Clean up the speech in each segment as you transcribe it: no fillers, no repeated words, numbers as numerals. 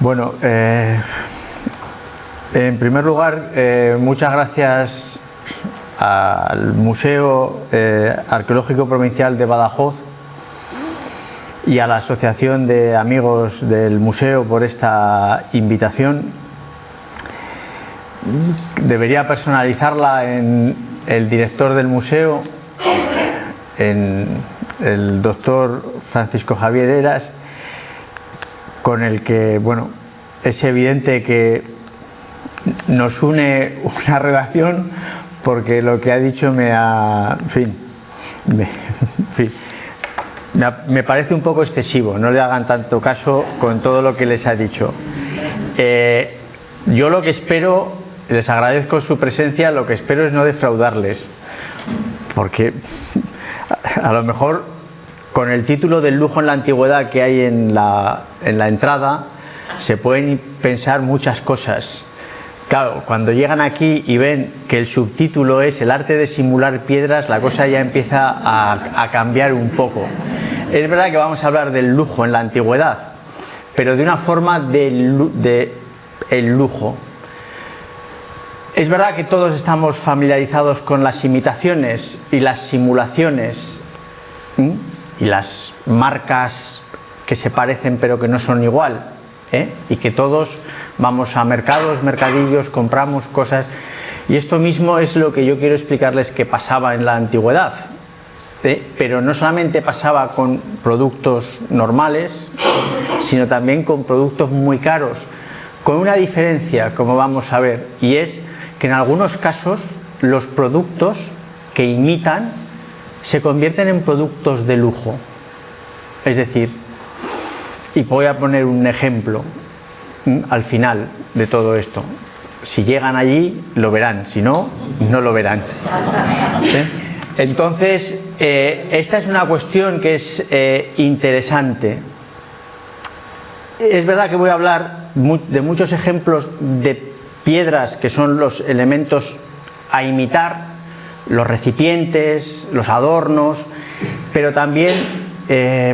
Bueno, en primer lugar, muchas gracias al Museo Arqueológico Provincial de Badajoz y a la Asociación de Amigos del Museo por esta invitación. Debería personalizarla en el director del museo, en el doctor Francisco Javier Heras, con el que, bueno, es evidente que nos une una relación, porque lo que ha dicho me parece un poco excesivo. No le hagan tanto caso con todo lo que les ha dicho. Yo lo que espero, les agradezco su presencia, lo que espero es no defraudarles, porque a lo mejor con el título del lujo en la antigüedad que hay en la entrada se pueden pensar muchas cosas. Claro, cuando llegan aquí y ven que el subtítulo es el arte de simular piedras, la cosa ya empieza a cambiar un poco. Es verdad que vamos a hablar del lujo en la antigüedad, pero de una forma de el lujo. Es verdad que todos estamos familiarizados con las imitaciones y las simulaciones, y las marcas que se parecen pero que no son igual, y que todos vamos a mercados, mercadillos, compramos cosas, y esto mismo es lo que yo quiero explicarles que pasaba en la antigüedad, pero no solamente pasaba con productos normales, sino también con productos muy caros, con una diferencia, como vamos a ver, y es que en algunos casos los productos que imitan se convierten en productos de lujo. Es decir, y voy a poner un ejemplo al final de todo esto. Si llegan allí lo verán, si no, no lo verán. Entonces, esta es una cuestión que es interesante. Es verdad que voy a hablar de muchos ejemplos de piedras que son los elementos a imitar, los recipientes, los adornos, pero también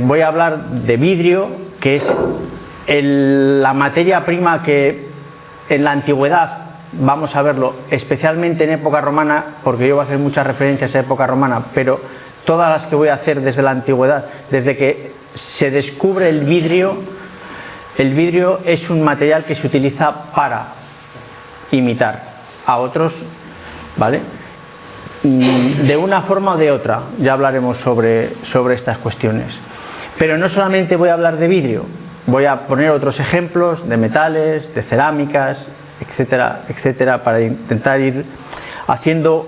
voy a hablar de vidrio, que es la materia prima que en la antigüedad, vamos a verlo, especialmente en época romana, porque yo voy a hacer muchas referencias a época romana, pero todas las que voy a hacer desde la antigüedad, desde que se descubre el vidrio es un material que se utiliza para imitar a otros, ¿vale? De una forma o de otra, ya hablaremos sobre estas cuestiones. Pero no solamente voy a hablar de vidrio, voy a poner otros ejemplos de metales, de cerámicas, etcétera, etcétera, para intentar ir haciendo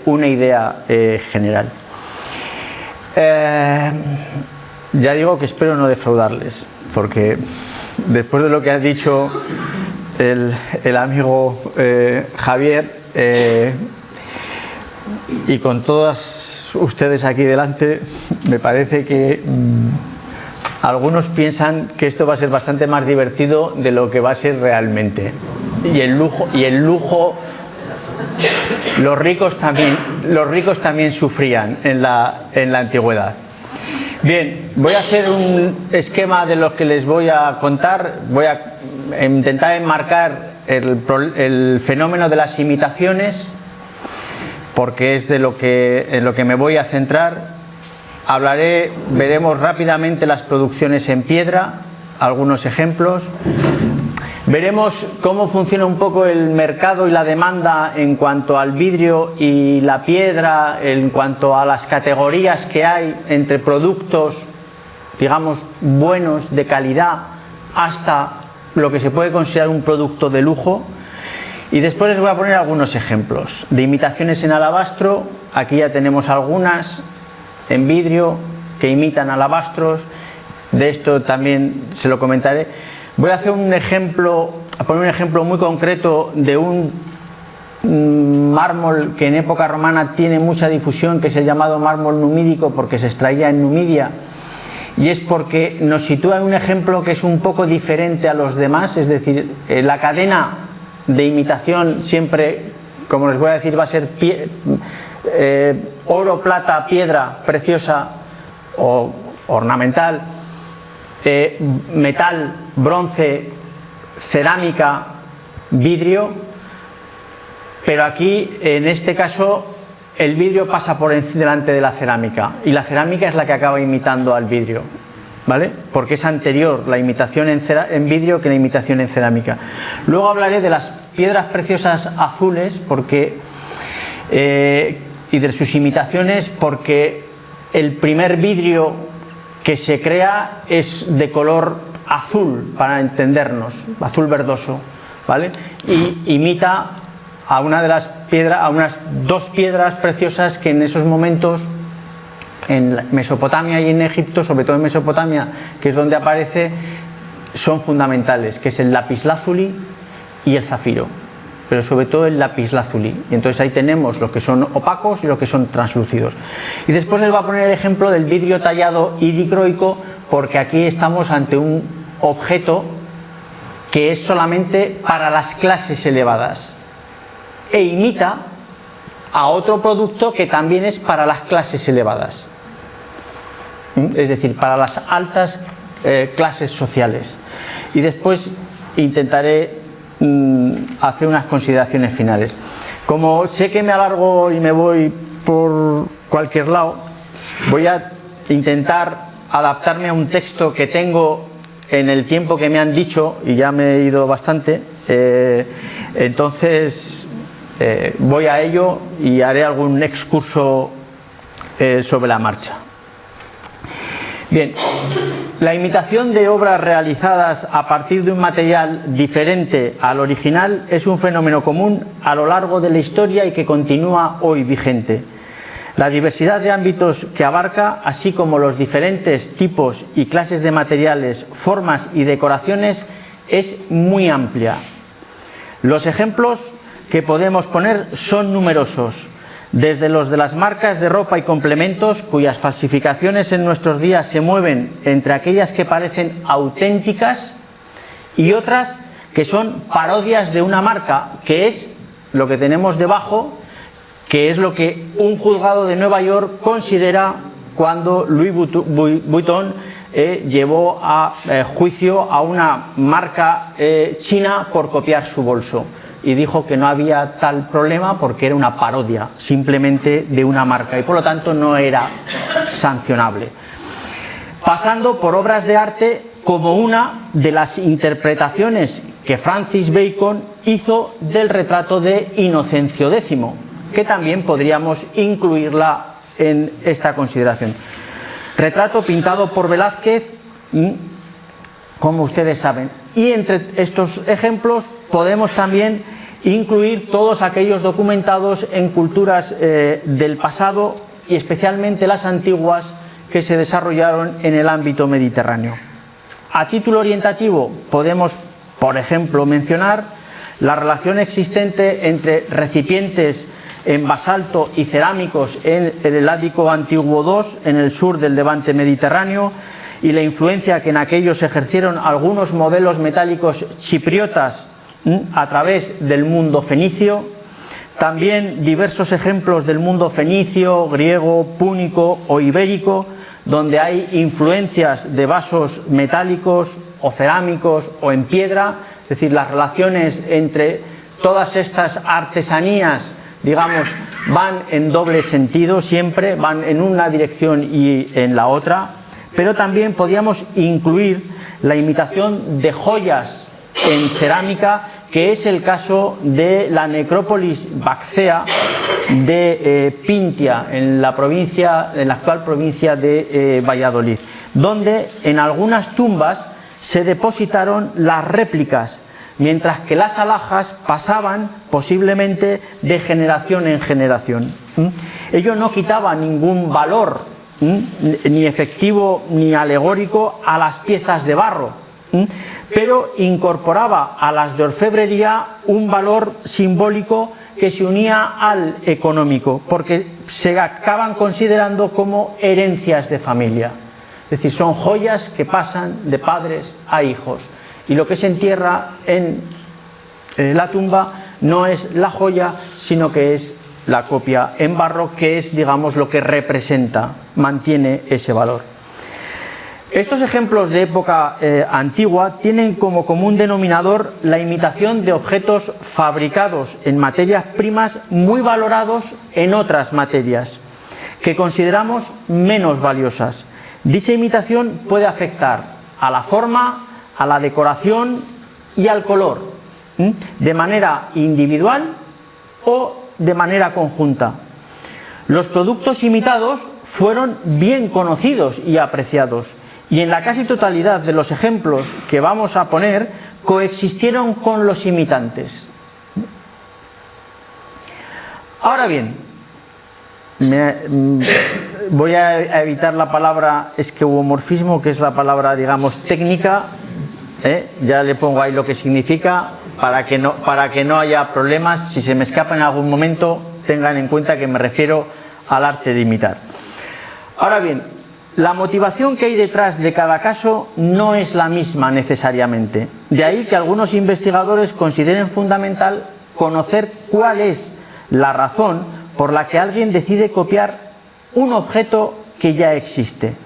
una idea general. Ya digo que espero no defraudarles, porque después de lo que ha dicho el amigo Javier, y con todas ustedes aquí delante, me parece que algunos piensan que esto va a ser bastante más divertido de lo que va a ser realmente. Y el lujo, los ricos también sufrían en la antigüedad. Bien, voy a hacer un esquema de lo que les voy a contar. Voy a intentar enmarcar el fenómeno de las imitaciones, porque es en lo que me voy a centrar. Veremos rápidamente las producciones en piedra, algunos ejemplos. Veremos cómo funciona un poco el mercado y la demanda en cuanto al vidrio y la piedra, en cuanto a las categorías que hay entre productos, digamos, buenos, de calidad, hasta lo que se puede considerar un producto de lujo. Y después les voy a poner algunos ejemplos de imitaciones en alabastro. Aquí ya tenemos algunas en vidrio que imitan alabastros. De esto también se lo comentaré. Voy a hacer poner un ejemplo muy concreto de un mármol que en época romana tiene mucha difusión, que es el llamado mármol numídico, porque se extraía en Numidia. Y es porque nos sitúa en un ejemplo que es un poco diferente a los demás, es decir, la cadena de imitación siempre, como les voy a decir, va a ser oro, plata, piedra preciosa o ornamental, metal, bronce, cerámica, vidrio, pero aquí, en este caso, el vidrio pasa por delante de la cerámica y la cerámica es la que acaba imitando al vidrio, ¿vale? Porque es anterior la imitación en vidrio que la imitación en cerámica. Luego hablaré de las piedras preciosas azules y de sus imitaciones, porque el primer vidrio que se crea es de color azul, para entendernos, azul verdoso, ¿vale? Y imita a unas dos piedras preciosas que en esos momentos en Mesopotamia y en Egipto, sobre todo en Mesopotamia, que es donde aparece, son fundamentales, que es el lapislázuli y el zafiro, pero sobre todo el lapislázuli. Y entonces ahí tenemos los que son opacos y los que son translúcidos. Y después les voy a poner el ejemplo del vidrio tallado y dicroico, porque aquí estamos ante un objeto que es solamente para las clases elevadas e imita a otro producto que también es para las clases elevadas, es decir, para las altas clases sociales. Y después intentaré hacer unas consideraciones finales. Como sé que me alargo y me voy por cualquier lado, voy a intentar adaptarme a un texto que tengo en el tiempo que me han dicho, y ya me he ido bastante, entonces voy a ello y haré algún excurso sobre la marcha. Bien, la imitación de obras realizadas a partir de un material diferente al original es un fenómeno común a lo largo de la historia y que continúa hoy vigente. La diversidad de ámbitos que abarca, así como los diferentes tipos y clases de materiales, formas y decoraciones, es muy amplia. Los ejemplos que podemos poner son numerosos, desde los de las marcas de ropa y complementos, cuyas falsificaciones en nuestros días se mueven entre aquellas que parecen auténticas y otras que son parodias de una marca, que es lo que tenemos debajo, que es lo que un juzgado de Nueva York considera cuando Louis Vuitton llevó a juicio a una marca china por copiar su bolso. Y dijo que no había tal problema porque era una parodia simplemente de una marca y por lo tanto no era sancionable. Pasando por obras de arte como una de las interpretaciones que Francis Bacon hizo del retrato de Inocencio X, que también podríamos incluirla en esta consideración. Retrato pintado por Velázquez, como ustedes saben. Y entre estos ejemplos podemos también incluir todos aquellos documentados en culturas del pasado y especialmente las antiguas que se desarrollaron en el ámbito mediterráneo. A título orientativo podemos, por ejemplo, mencionar la relación existente entre recipientes en basalto y cerámicos en el Ático Antiguo II, en el sur del Levante mediterráneo, y la influencia que en aquellos ejercieron algunos modelos metálicos chipriotas a través del mundo fenicio. También diversos ejemplos del mundo fenicio, griego, púnico o ibérico, donde hay influencias de vasos metálicos o cerámicos o en piedra, es decir, las relaciones entre todas estas artesanías, digamos, van en doble sentido siempre, van en una dirección y en la otra, pero también podríamos incluir la imitación de joyas en cerámica, que es el caso de la necrópolis Bacea de Pintia, en la actual provincia de Valladolid, donde en algunas tumbas se depositaron las réplicas, mientras que las alhajas pasaban posiblemente de generación en generación. Ello no quitaba ningún valor, ni efectivo ni alegórico, a las piezas de barro, pero incorporaba a las de orfebrería un valor simbólico que se unía al económico, porque se acaban considerando como herencias de familia. Es decir, son joyas que pasan de padres a hijos, y lo que se entierra en la tumba no es la joya, sino que es la copia en barro, que es, digamos, lo que representa, mantiene ese valor. Estos ejemplos de época antigua tienen como común denominador la imitación de objetos fabricados en materias primas muy valorados en otras materias, que consideramos menos valiosas. Dicha imitación puede afectar a la forma, a la decoración y al color, de manera individual o de manera conjunta. Los productos imitados fueron bien conocidos y apreciados, y en la casi totalidad de los ejemplos que vamos a poner coexistieron con los imitantes. Ahora bien, voy a evitar la palabra esqueuomorfismo, que es la palabra, digamos, técnica. Ya le pongo ahí lo que significa para que no haya problemas. Si se me escapa en algún momento, tengan en cuenta que me refiero al arte de imitar. Ahora bien, la motivación que hay detrás de cada caso no es la misma necesariamente. De ahí que algunos investigadores consideren fundamental conocer cuál es la razón por la que alguien decide copiar un objeto que ya existe.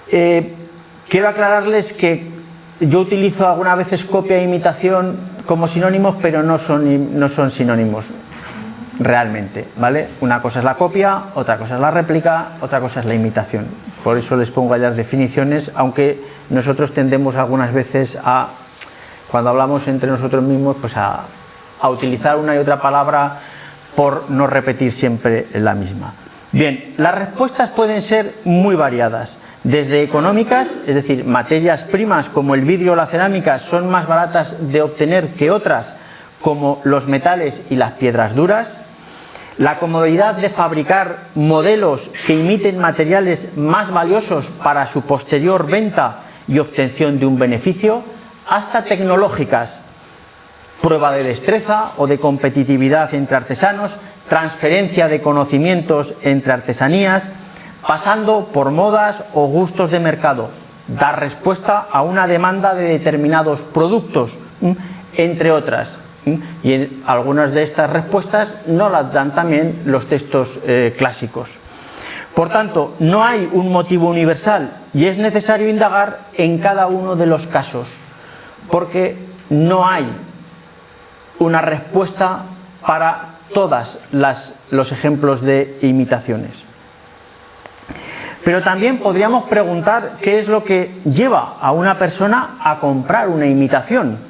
Quiero aclararles que yo utilizo algunas veces copia e imitación como sinónimos, pero no son sinónimos realmente, ¿vale? Una cosa es la copia, otra cosa es la réplica, otra cosa es la imitación. Por eso les pongo ahí las definiciones, aunque nosotros tendemos algunas veces a, cuando hablamos entre nosotros mismos, pues a utilizar una y otra palabra por no repetir siempre la misma. Bien, las respuestas pueden ser muy variadas, desde económicas, es decir, materias primas como el vidrio o la cerámica son más baratas de obtener que otras, como los metales y las piedras duras, la comodidad de fabricar modelos que imiten materiales más valiosos para su posterior venta y obtención de un beneficio, hasta tecnológicas, prueba de destreza o de competitividad entre artesanos, transferencia de conocimientos entre artesanías, pasando por modas o gustos de mercado, dar respuesta a una demanda de determinados productos, entre otras. Y en algunas de estas respuestas no las dan también los textos clásicos. Por tanto, no hay un motivo universal y es necesario indagar en cada uno de los casos, porque no hay una respuesta para todos los ejemplos de imitaciones. Pero también podríamos preguntar qué es lo que lleva a una persona a comprar una imitación,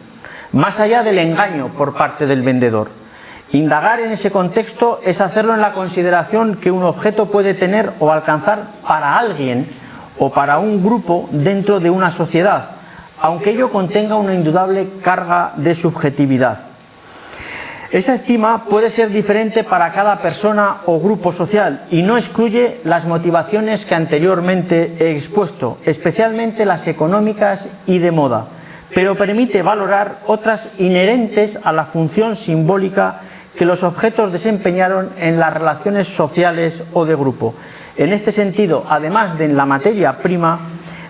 más allá del engaño por parte del vendedor. Indagar en ese contexto es hacerlo en la consideración que un objeto puede tener o alcanzar para alguien o para un grupo dentro de una sociedad, aunque ello contenga una indudable carga de subjetividad. Esa estima puede ser diferente para cada persona o grupo social y no excluye las motivaciones que anteriormente he expuesto, especialmente las económicas y de moda, pero permite valorar otras inherentes a la función simbólica que los objetos desempeñaron en las relaciones sociales o de grupo. En este sentido, además de en la materia prima,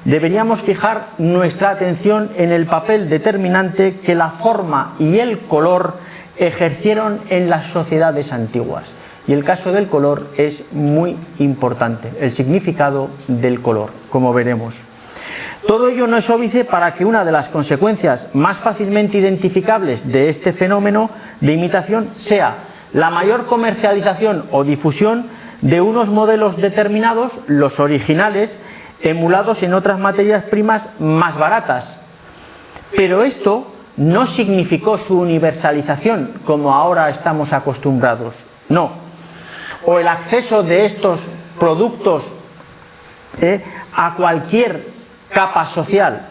deberíamos fijar nuestra atención en el papel determinante que la forma y el color ejercieron en las sociedades antiguas. Y el caso del color es muy importante, el significado del color, como veremos. Todo ello no es óbice para que una de las consecuencias más fácilmente identificables de este fenómeno de imitación sea la mayor comercialización o difusión de unos modelos determinados, los originales, emulados en otras materias primas más baratas. Pero esto no significó su universalización, como ahora estamos acostumbrados. No. O el acceso de estos productos a cualquier capa social.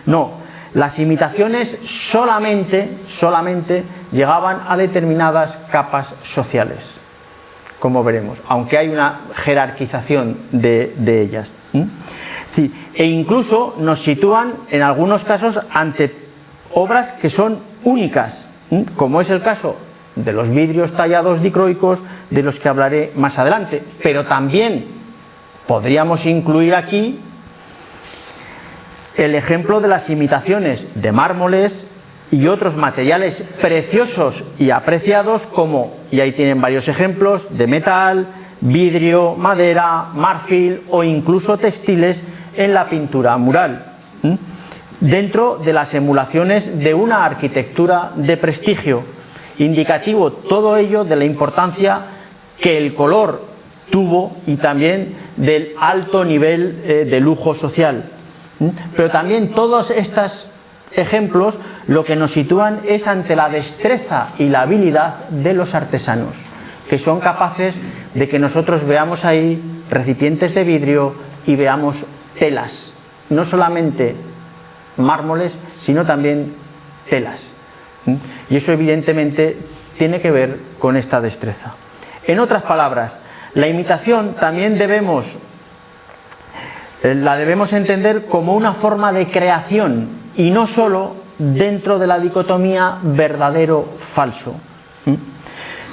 No, las imitaciones solamente llegaban a determinadas capas sociales, como veremos, aunque hay una jerarquización de ellas. Sí, e incluso nos sitúan en algunos casos ante obras que son únicas, como es el caso de los vidrios tallados dicroicos, de los que hablaré más adelante, pero también podríamos incluir aquí el ejemplo de las imitaciones de mármoles y otros materiales preciosos y apreciados como, y ahí tienen varios ejemplos, de metal, vidrio, madera, marfil o incluso textiles en la pintura mural, dentro de las emulaciones de una arquitectura de prestigio, indicativo todo ello de la importancia que el color tuvo y también del alto nivel de lujo social. Pero también todos estos ejemplos lo que nos sitúan es ante la destreza y la habilidad de los artesanos, que son capaces de que nosotros veamos ahí recipientes de vidrio y veamos telas, no solamente mármoles, sino también telas. Y eso evidentemente tiene que ver con esta destreza. En otras palabras, la imitación también la debemos entender como una forma de creación y no solo dentro de la dicotomía verdadero-falso.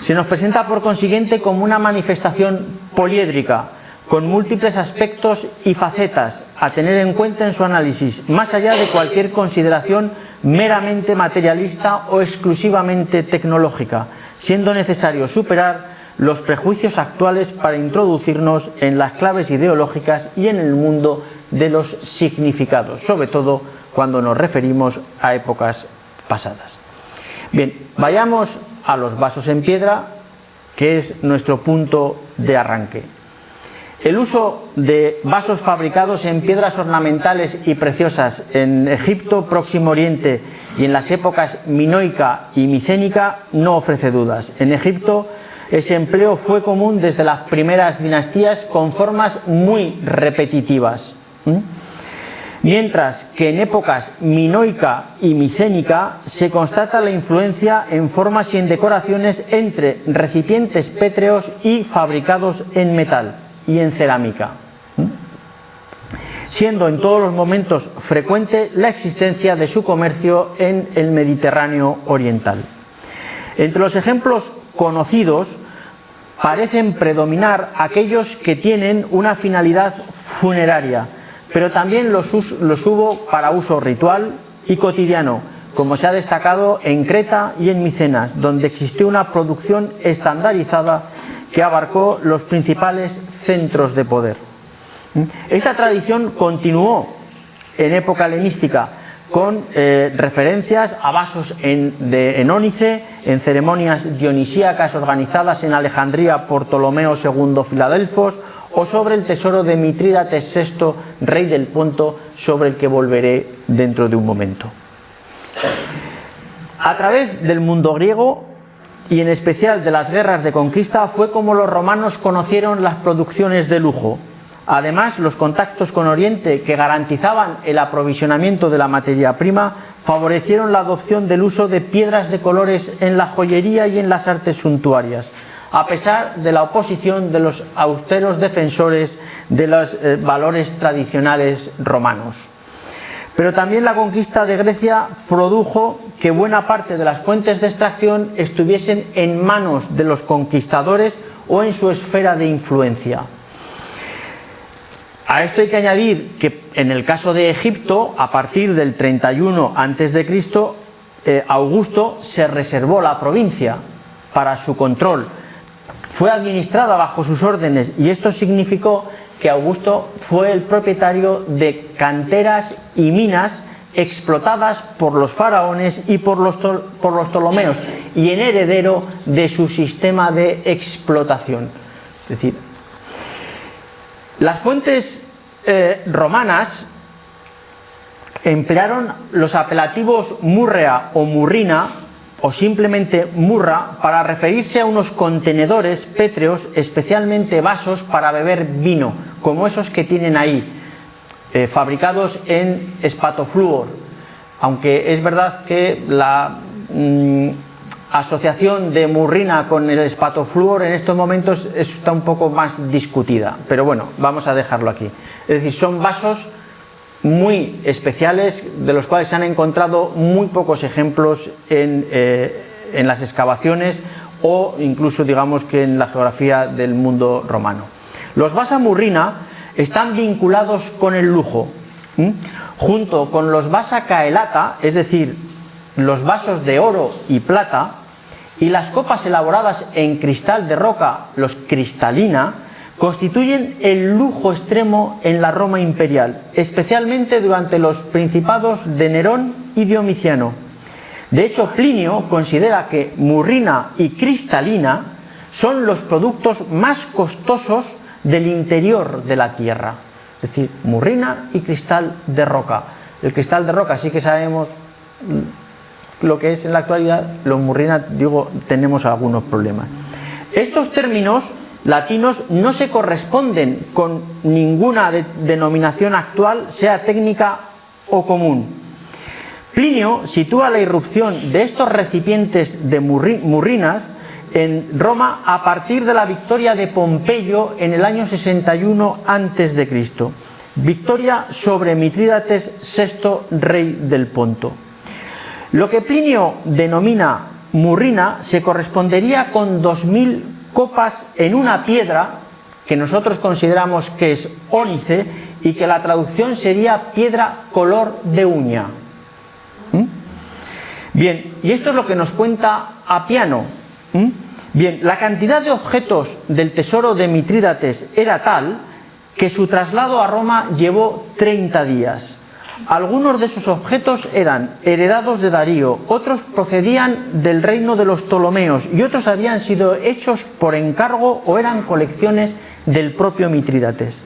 Se nos presenta por consiguiente como una manifestación poliédrica, con múltiples aspectos y facetas a tener en cuenta en su análisis, más allá de cualquier consideración meramente materialista o exclusivamente tecnológica, siendo necesario superar los prejuicios actuales para introducirnos en las claves ideológicas y en el mundo de los significados, sobre todo cuando nos referimos a épocas pasadas. Bien, vayamos a los vasos en piedra, que es nuestro punto de arranque. El uso de vasos fabricados en piedras ornamentales y preciosas en Egipto, Próximo Oriente y en las épocas minoica y micénica no ofrece dudas. En Egipto ese empleo fue común desde las primeras dinastías con formas muy repetitivas. Mientras que en épocas minoica y micénica se constata la influencia en formas y en decoraciones entre recipientes pétreos y fabricados en metal y en cerámica, siendo en todos los momentos frecuente la existencia de su comercio en el Mediterráneo oriental. Entre los ejemplos conocidos parecen predominar aquellos que tienen una finalidad funeraria, pero también los hubo para uso ritual y cotidiano, como se ha destacado en Creta y en Micenas, donde existió una producción estandarizada que abarcó los principales centros de poder. Esta tradición continuó en época helenística con referencias a vasos en ónice, en ceremonias dionisíacas organizadas en Alejandría por Ptolomeo II Filadelfos, o sobre el tesoro de Mitrídates VI, rey del Ponto, sobre el que volveré dentro de un momento. A través del mundo griego, y en especial de las guerras de conquista, fue como los romanos conocieron las producciones de lujo. Además, los contactos con Oriente, que garantizaban el aprovisionamiento de la materia prima, favorecieron la adopción del uso de piedras de colores en la joyería y en las artes suntuarias, a pesar de la oposición de los austeros defensores de los valores tradicionales romanos. Pero también la conquista de Grecia produjo que buena parte de las fuentes de extracción estuviesen en manos de los conquistadores o en su esfera de influencia. A esto hay que añadir que en el caso de Egipto, a partir del 31 a.C., Augusto se reservó la provincia para su control. Fue administrada bajo sus órdenes y esto significó que Augusto fue el propietario de canteras y minas explotadas por los faraones y por los Ptolomeos, y en heredero de su sistema de explotación. Es decir, las fuentes romanas emplearon los apelativos murrea o murrina, o simplemente murra, para referirse a unos contenedores pétreos, especialmente vasos para beber vino, como esos que tienen ahí, fabricados en espatofluor, aunque es verdad que la asociación de murrina con el espatofluor en estos momentos está un poco más discutida, pero bueno, vamos a dejarlo aquí. Es decir, son vasos muy especiales, de los cuales se han encontrado muy pocos ejemplos en las excavaciones o incluso, digamos, que en la geografía del mundo romano. Los vasa murrina están vinculados con el lujo, junto con los vasa caelata, es decir, los vasos de oro y plata, y las copas elaboradas en cristal de roca, los cristalina, constituyen el lujo extremo en la Roma imperial, especialmente durante los principados de Nerón y Domiciano. De hecho, Plinio considera que murrina y cristalina son los productos más costosos del interior de la tierra. Es decir, murrina y cristal de roca. El cristal de roca sí que sabemos lo que es en la actualidad, los murrina, digo, tenemos algunos problemas. Estos términos latinos no se corresponden con ninguna denominación actual, sea técnica o común. Plinio sitúa la irrupción de estos recipientes de murrinas en Roma a partir de la victoria de Pompeyo en el año 61 a.C., victoria sobre Mitrídates VI, rey del Ponto. Lo que Plinio denomina murrina se correspondería con 2000 copas en una piedra que nosotros consideramos que es ónice y que la traducción sería piedra color de uña. Bien, y esto es lo que nos cuenta Apiano. Bien, la cantidad de objetos del tesoro de Mitrídates era tal que su traslado a Roma llevó 30 días. Algunos de esos objetos eran heredados de Darío, otros procedían del reino de los Ptolomeos y otros habían sido hechos por encargo o eran colecciones del propio Mitrídates.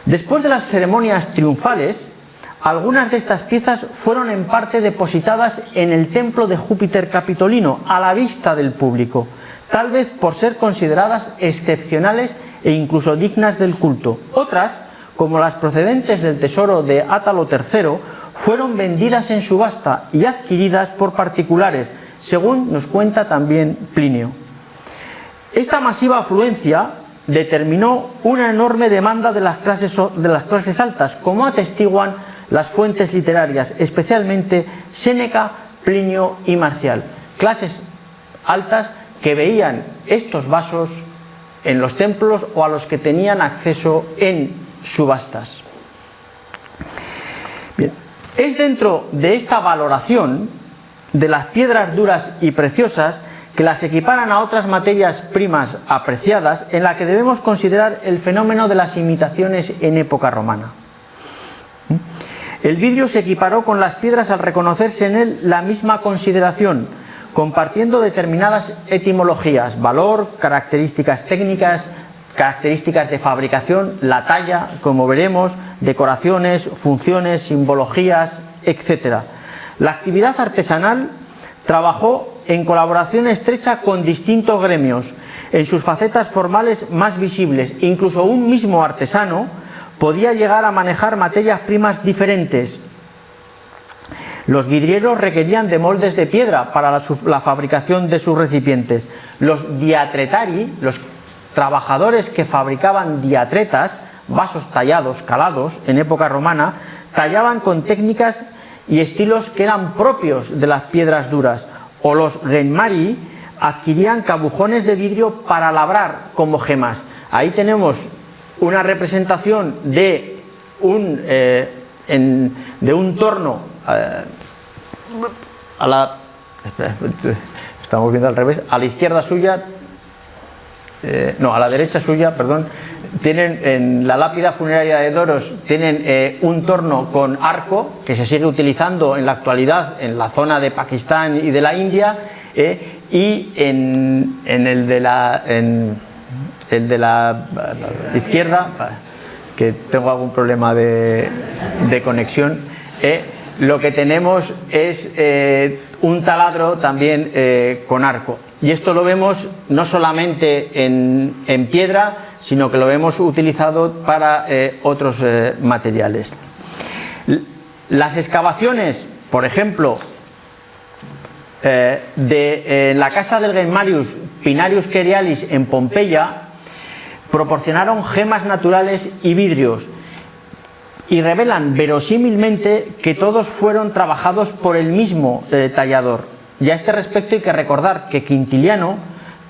Después de las ceremonias triunfales, algunas de estas piezas fueron en parte depositadas en el templo de Júpiter Capitolino, a la vista del público, tal vez por ser consideradas excepcionales e incluso dignas del culto. Otras, como las procedentes del tesoro de Átalo III, fueron vendidas en subasta y adquiridas por particulares, según nos cuenta también Plinio. Esta masiva afluencia determinó una enorme demanda de las clases altas, como atestiguan las fuentes literarias, especialmente Séneca, Plinio y Marcial. Clases altas que veían estos vasos en los templos o a los que tenían acceso en subastas. Bien, es dentro de esta valoración de las piedras duras y preciosas que las equiparan a otras materias primas apreciadas, en la que debemos considerar el fenómeno de las imitaciones en época romana. El vidrio se equiparó con las piedras al reconocerse en él la misma consideración, compartiendo determinadas etimologías, valor, características técnicas, características de fabricación, la talla, como veremos, decoraciones, funciones, simbologías, etc. La actividad artesanal trabajó en colaboración estrecha con distintos gremios, en sus facetas formales más visibles. Incluso un mismo artesano podía llegar a manejar materias primas diferentes. Los vidrieros requerían de moldes de piedra para la fabricación de sus recipientes. Los diatretari, los trabajadores que fabricaban diatretas, vasos tallados, calados, en época romana, tallaban con técnicas y estilos que eran propios de las piedras duras. O los genmari adquirían cabujones de vidrio para labrar como gemas. Ahí tenemos una representación de un torno estamos viendo al revés, a la izquierda suya, a la derecha suya, perdón, tienen en la lápida funeraria de Doros, tienen un torno con arco que se sigue utilizando en la actualidad en la zona de Pakistán y de la India, y en el de la izquierda, que tengo algún problema de conexión, lo que tenemos es un taladro también con arco. Y esto lo vemos no solamente en piedra, sino que lo hemos utilizado para otros materiales. Las excavaciones, por ejemplo, de la casa del Genmarius Pinarius Querialis en Pompeya, proporcionaron gemas naturales y vidrios, y revelan verosímilmente que todos fueron trabajados por el mismo tallador. Y a este respecto hay que recordar que Quintiliano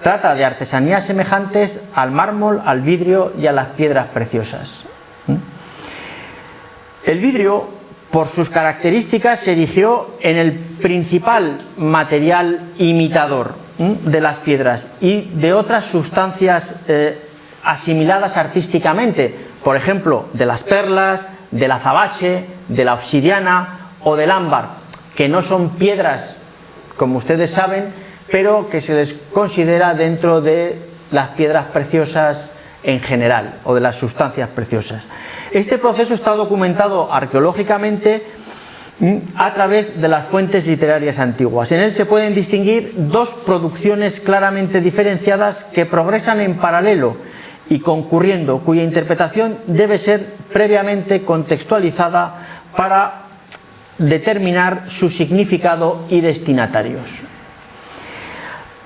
trata de artesanías semejantes al mármol, al vidrio y a las piedras preciosas. El vidrio, por sus características, se erigió en el principal material imitador de las piedras y de otras sustancias asimiladas artísticamente, por ejemplo, de las perlas, del azabache, de la obsidiana o del ámbar, que no son piedras, como ustedes saben, pero que se les considera dentro de las piedras preciosas en general, o de las sustancias preciosas. Este proceso está documentado arqueológicamente a través de las fuentes literarias antiguas. En él se pueden distinguir dos producciones claramente diferenciadas que progresan en paralelo y concurriendo, cuya interpretación debe ser previamente contextualizada para determinar su significado y destinatarios.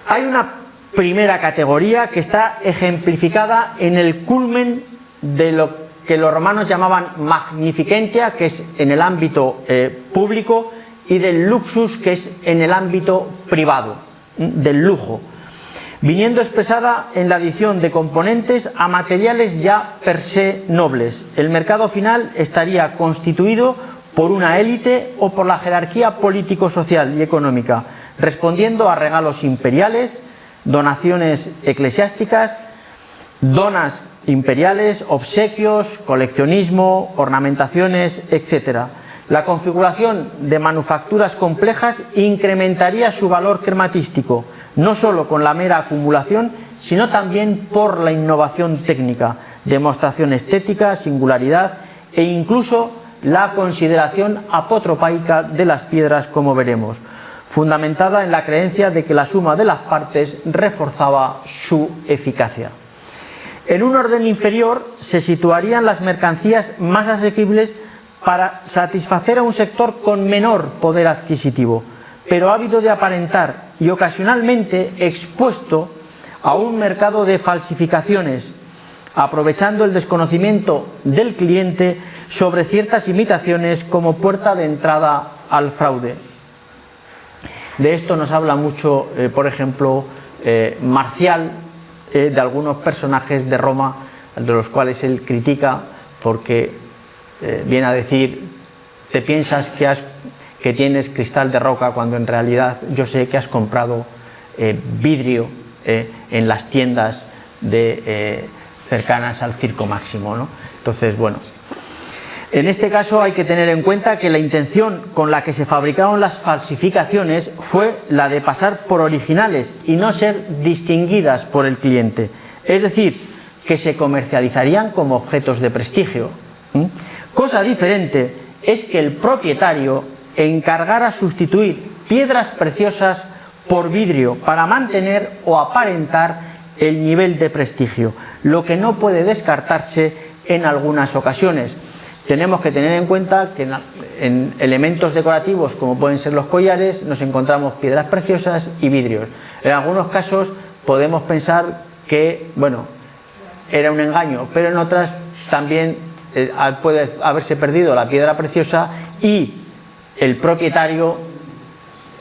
Hay una primera categoría que está ejemplificada en el culmen de lo que los romanos llamaban magnificentia, que es en el ámbito público, y del luxus, que es en el ámbito privado, del lujo, viniendo expresada en la adición de componentes a materiales ya per se nobles. El mercado final estaría constituido por una élite o por la jerarquía político-social y económica, respondiendo a regalos imperiales, donaciones eclesiásticas, donas imperiales, obsequios, coleccionismo, ornamentaciones, etc. La configuración de manufacturas complejas incrementaría su valor crematístico, no solo con la mera acumulación, sino también por la innovación técnica, demostración estética, singularidad e incluso la consideración apotropaica de las piedras, como veremos, fundamentada en la creencia de que la suma de las partes reforzaba su eficacia. En un orden inferior se situarían las mercancías más asequibles para satisfacer a un sector con menor poder adquisitivo, pero ávido de aparentar y ocasionalmente expuesto a un mercado de falsificaciones, aprovechando el desconocimiento del cliente sobre ciertas imitaciones como puerta de entrada al fraude. De esto nos habla mucho, por ejemplo, Marcial, de algunos personajes de Roma, de los cuales él critica porque viene a decir: te piensas que tienes cristal de roca cuando en realidad yo sé que has comprado vidrio en las tiendas cercanas al Circo Máximo, ¿no? Entonces, bueno, en este caso hay que tener en cuenta que la intención con la que se fabricaron las falsificaciones fue la de pasar por originales y no ser distinguidas por el cliente, es decir, que se comercializarían como objetos de prestigio. Cosa diferente es que el propietario encargara sustituir piedras preciosas por vidrio para mantener o aparentar el nivel de prestigio, lo que no puede descartarse en algunas ocasiones. Tenemos que tener en cuenta que en elementos decorativos, como pueden ser los collares, nos encontramos piedras preciosas y vidrios. En algunos casos podemos pensar que, bueno, era un engaño, pero en otras también puede haberse perdido la piedra preciosa y el propietario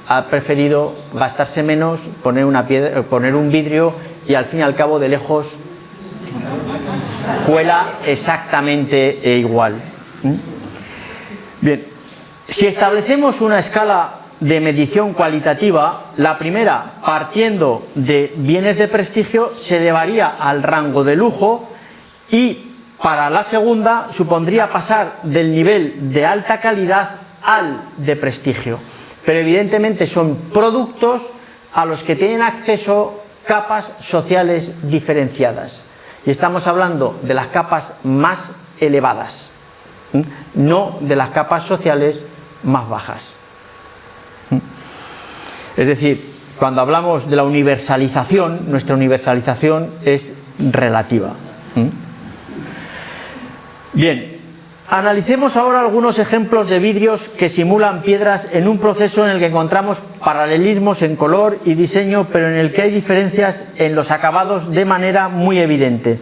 ha preferido gastarse menos, poner un vidrio, y al fin y al cabo de lejos cuela exactamente igual. Bien, si establecemos una escala de medición cualitativa, la primera, partiendo de bienes de prestigio, se elevaría al rango de lujo, y para la segunda supondría pasar del nivel de alta calidad al de prestigio. Pero evidentemente son productos a los que tienen acceso capas sociales diferenciadas. Y estamos hablando de las capas más elevadas, no de las capas sociales más bajas. Es decir, cuando hablamos de la universalización, nuestra universalización es relativa. Bien, analicemos ahora algunos ejemplos de vidrios que simulan piedras en un proceso en el que encontramos paralelismos en color y diseño, pero en el que hay diferencias en los acabados de manera muy evidente.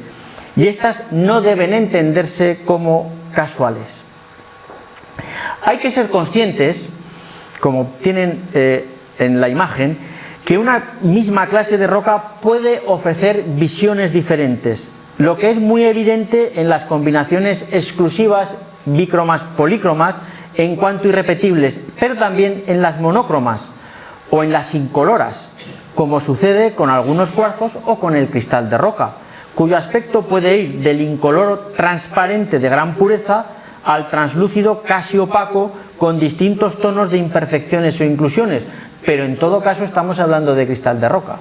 Y estas no deben entenderse como casuales. Hay que ser conscientes, como tienen en la imagen, que una misma clase de roca puede ofrecer visiones diferentes, lo que es muy evidente en las combinaciones exclusivas bícromas polícromas en cuanto irrepetibles, pero también en las monócromas o en las incoloras, como sucede con algunos cuarzos o con el cristal de roca, cuyo aspecto puede ir del incoloro transparente de gran pureza al translúcido casi opaco con distintos tonos de imperfecciones o inclusiones, pero en todo caso estamos hablando de cristal de roca,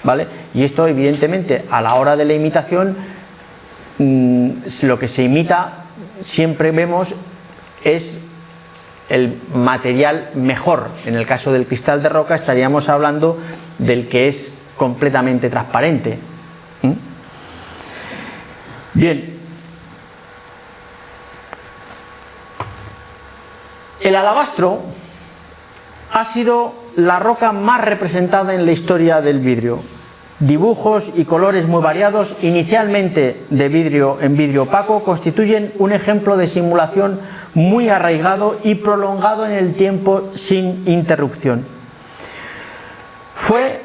¿vale? Y esto evidentemente a la hora de la imitación, lo que se imita siempre vemos es el material mejor. En el caso del cristal de roca estaríamos hablando del que es completamente transparente. Bien, el alabastro ha sido la roca más representada en la historia del vidrio. Dibujos y colores muy variados, inicialmente de vidrio en vidrio opaco, constituyen un ejemplo de simulación muy arraigado y prolongado en el tiempo sin interrupción. Fue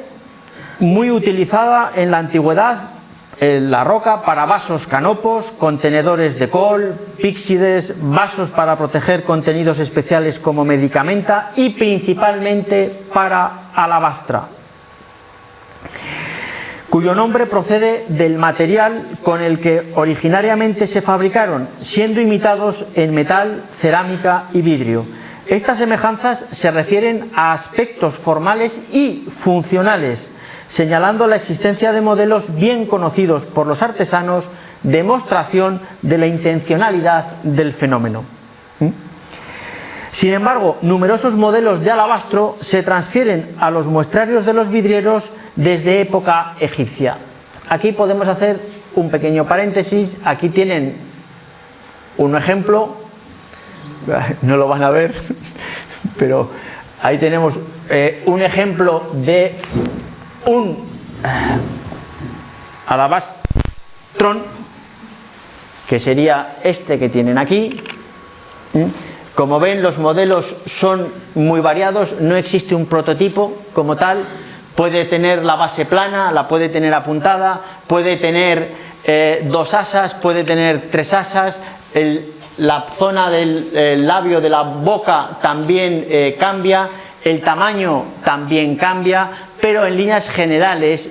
muy utilizada en la antigüedad la roca para vasos canopos, contenedores de col, píxides, vasos para proteger contenidos especiales como medicamenta y principalmente para alabastra, cuyo nombre procede del material con el que originariamente se fabricaron, siendo imitados en metal, cerámica y vidrio. Estas semejanzas se refieren a aspectos formales y funcionales, señalando la existencia de modelos bien conocidos por los artesanos, demostración de la intencionalidad del fenómeno. Sin embargo, numerosos modelos de alabastro se transfieren a los muestrarios de los vidrieros desde época egipcia. Aquí podemos hacer un pequeño paréntesis. Aquí tienen un ejemplo, no lo van a ver, pero ahí tenemos un ejemplo de un alabastrón, que sería este que tienen aquí. Como ven, los modelos son muy variados, no existe un prototipo como tal. Puede tener la base plana, la puede tener apuntada, puede tener 2 asas, puede tener 3 asas, la zona del labio de la boca también cambia, el tamaño también cambia, pero en líneas generales,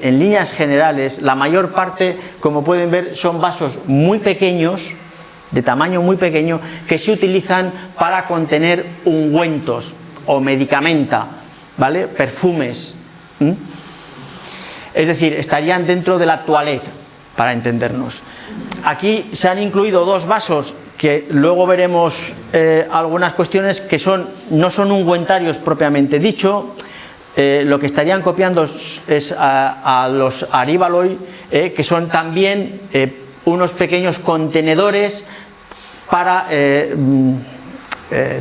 la mayor parte, como pueden ver, son vasos muy pequeños, de tamaño muy pequeño, que se utilizan para contener ungüentos o medicamenta, ¿vale? Perfumes. Es decir, estarían dentro de la toilette, para entendernos. Aquí se han incluido 2 vasos que luego veremos algunas cuestiones que no son ungüentarios propiamente dicho. Lo que estarían copiando es a los Aríbaloi, que son también unos pequeños contenedores para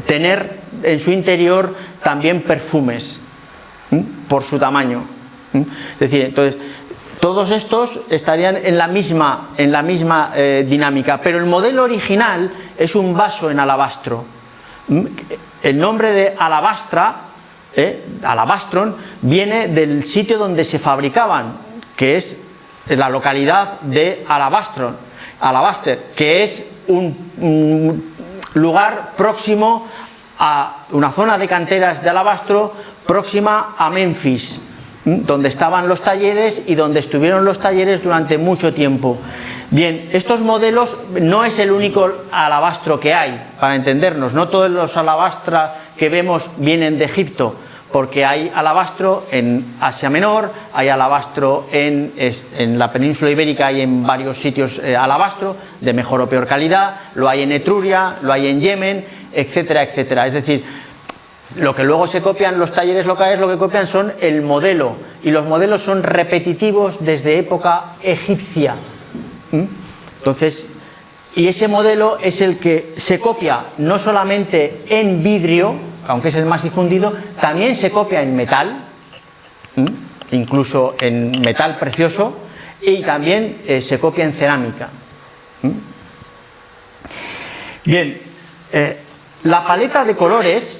tener en su interior también perfumes, por su tamaño. Es decir, entonces todos estos estarían en la misma dinámica, pero el modelo original es un vaso en alabastro. El nombre de alabastra, alabastron, viene del sitio donde se fabricaban, que es la localidad de Alabaster, que es un lugar próximo a una zona de canteras de alabastro próxima a Memphis, donde estaban los talleres y donde estuvieron los talleres durante mucho tiempo. Bien, estos modelos no es el único alabastro que hay, para entendernos. No todos los alabastras que vemos vienen de Egipto, porque hay alabastro en Asia Menor, hay alabastro en la península ibérica, hay en varios sitios alabastro de mejor o peor calidad, lo hay en Etruria, lo hay en Yemen, etcétera, etcétera. Es decir, lo que luego se copian los talleres locales, lo que copian son el modelo, y los modelos son repetitivos desde época egipcia. Entonces, y ese modelo es el que se copia no solamente en vidrio, aunque es el más difundido, también se copia en metal, incluso en metal precioso, y también se copia en cerámica. Bien, la paleta de colores,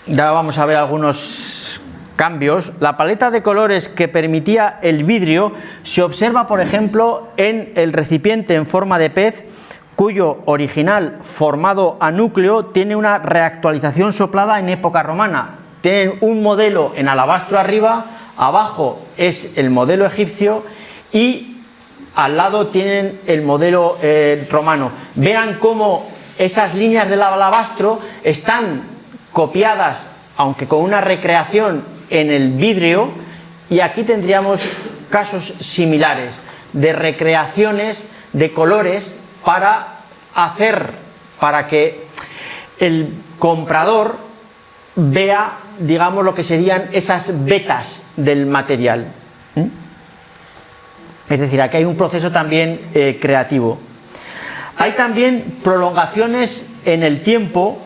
ya vamos a ver algunos cambios. La paleta de colores que permitía el vidrio se observa, por ejemplo, en el recipiente en forma de pez, cuyo original formado a núcleo tiene una reactualización soplada en época romana. Tienen un modelo en alabastro arriba, abajo es el modelo egipcio, y al lado tienen el modelo romano. Vean cómo esas líneas del alabastro están copiadas, aunque con una recreación, en el vidrio, y aquí tendríamos casos similares de recreaciones de colores para que el comprador vea, digamos, lo que serían esas vetas del material. Es decir, aquí hay un proceso también creativo. Hay también prolongaciones en el tiempo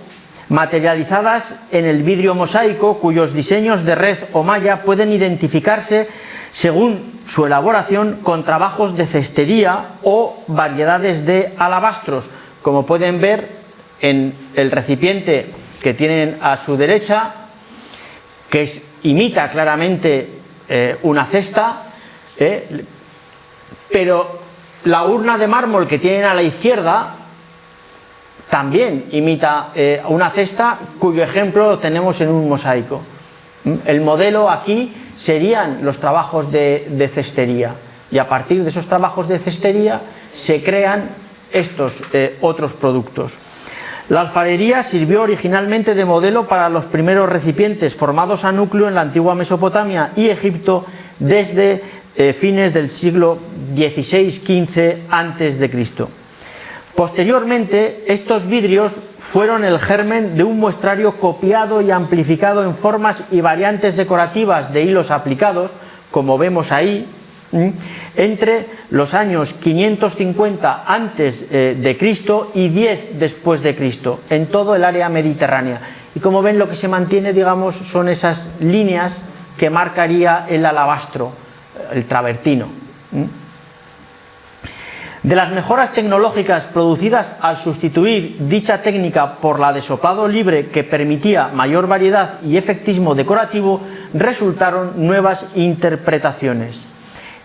materializadas en el vidrio mosaico, cuyos diseños de red o malla pueden identificarse según su elaboración con trabajos de cestería o variedades de alabastros, como pueden ver en el recipiente que tienen a su derecha, que imita claramente una cesta, pero la urna de mármol que tienen a la izquierda también imita una cesta, cuyo ejemplo lo tenemos en un mosaico. El modelo aquí serían los trabajos de cestería, y a partir de esos trabajos de cestería se crean estos otros productos. La alfarería sirvió originalmente de modelo para los primeros recipientes formados a núcleo en la antigua Mesopotamia y Egipto desde fines del siglo XVI-XV a.C. Posteriormente, estos vidrios fueron el germen de un muestrario copiado y amplificado en formas y variantes decorativas de hilos aplicados, como vemos ahí, entre los años 550 antes de Cristo y 10 después de Cristo, en todo el área mediterránea. Y como ven, lo que se mantiene, digamos, son esas líneas que marcaría el alabastro, el travertino. De las mejoras tecnológicas producidas al sustituir dicha técnica por la de sopado libre, que permitía mayor variedad y efectismo decorativo, resultaron nuevas interpretaciones.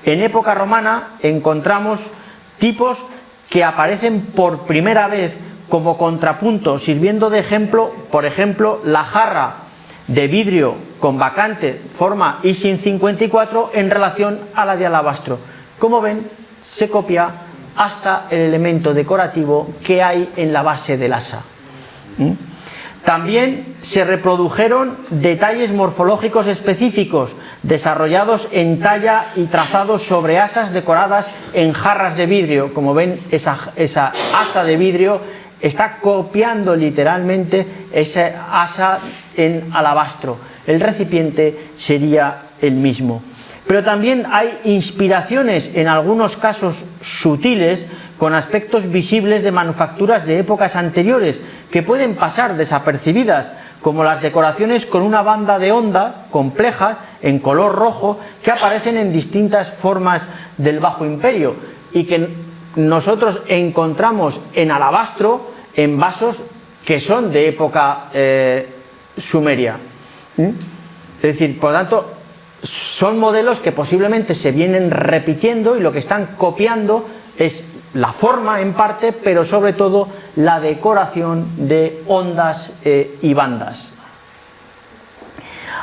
En época romana encontramos tipos que aparecen por primera vez como contrapunto, sirviendo de ejemplo, por ejemplo, la jarra de vidrio con vacante forma ISIN 54 en relación a la de alabastro. Como ven, se copia hasta el elemento decorativo que hay en la base del asa. También se reprodujeron detalles morfológicos específicos desarrollados en talla y trazados sobre asas decoradas en jarras de vidrio. Como ven, esa asa de vidrio está copiando literalmente esa asa en alabastro. El recipiente sería el mismo. Pero también hay inspiraciones, en algunos casos sutiles, con aspectos visibles de manufacturas de épocas anteriores, que pueden pasar desapercibidas, como las decoraciones con una banda de onda compleja en color rojo que aparecen en distintas formas del Bajo Imperio y que nosotros encontramos en alabastro en vasos que son de época sumeria. Es decir, por lo tanto, son modelos que posiblemente se vienen repitiendo y lo que están copiando es la forma en parte, pero sobre todo la decoración de ondas y bandas.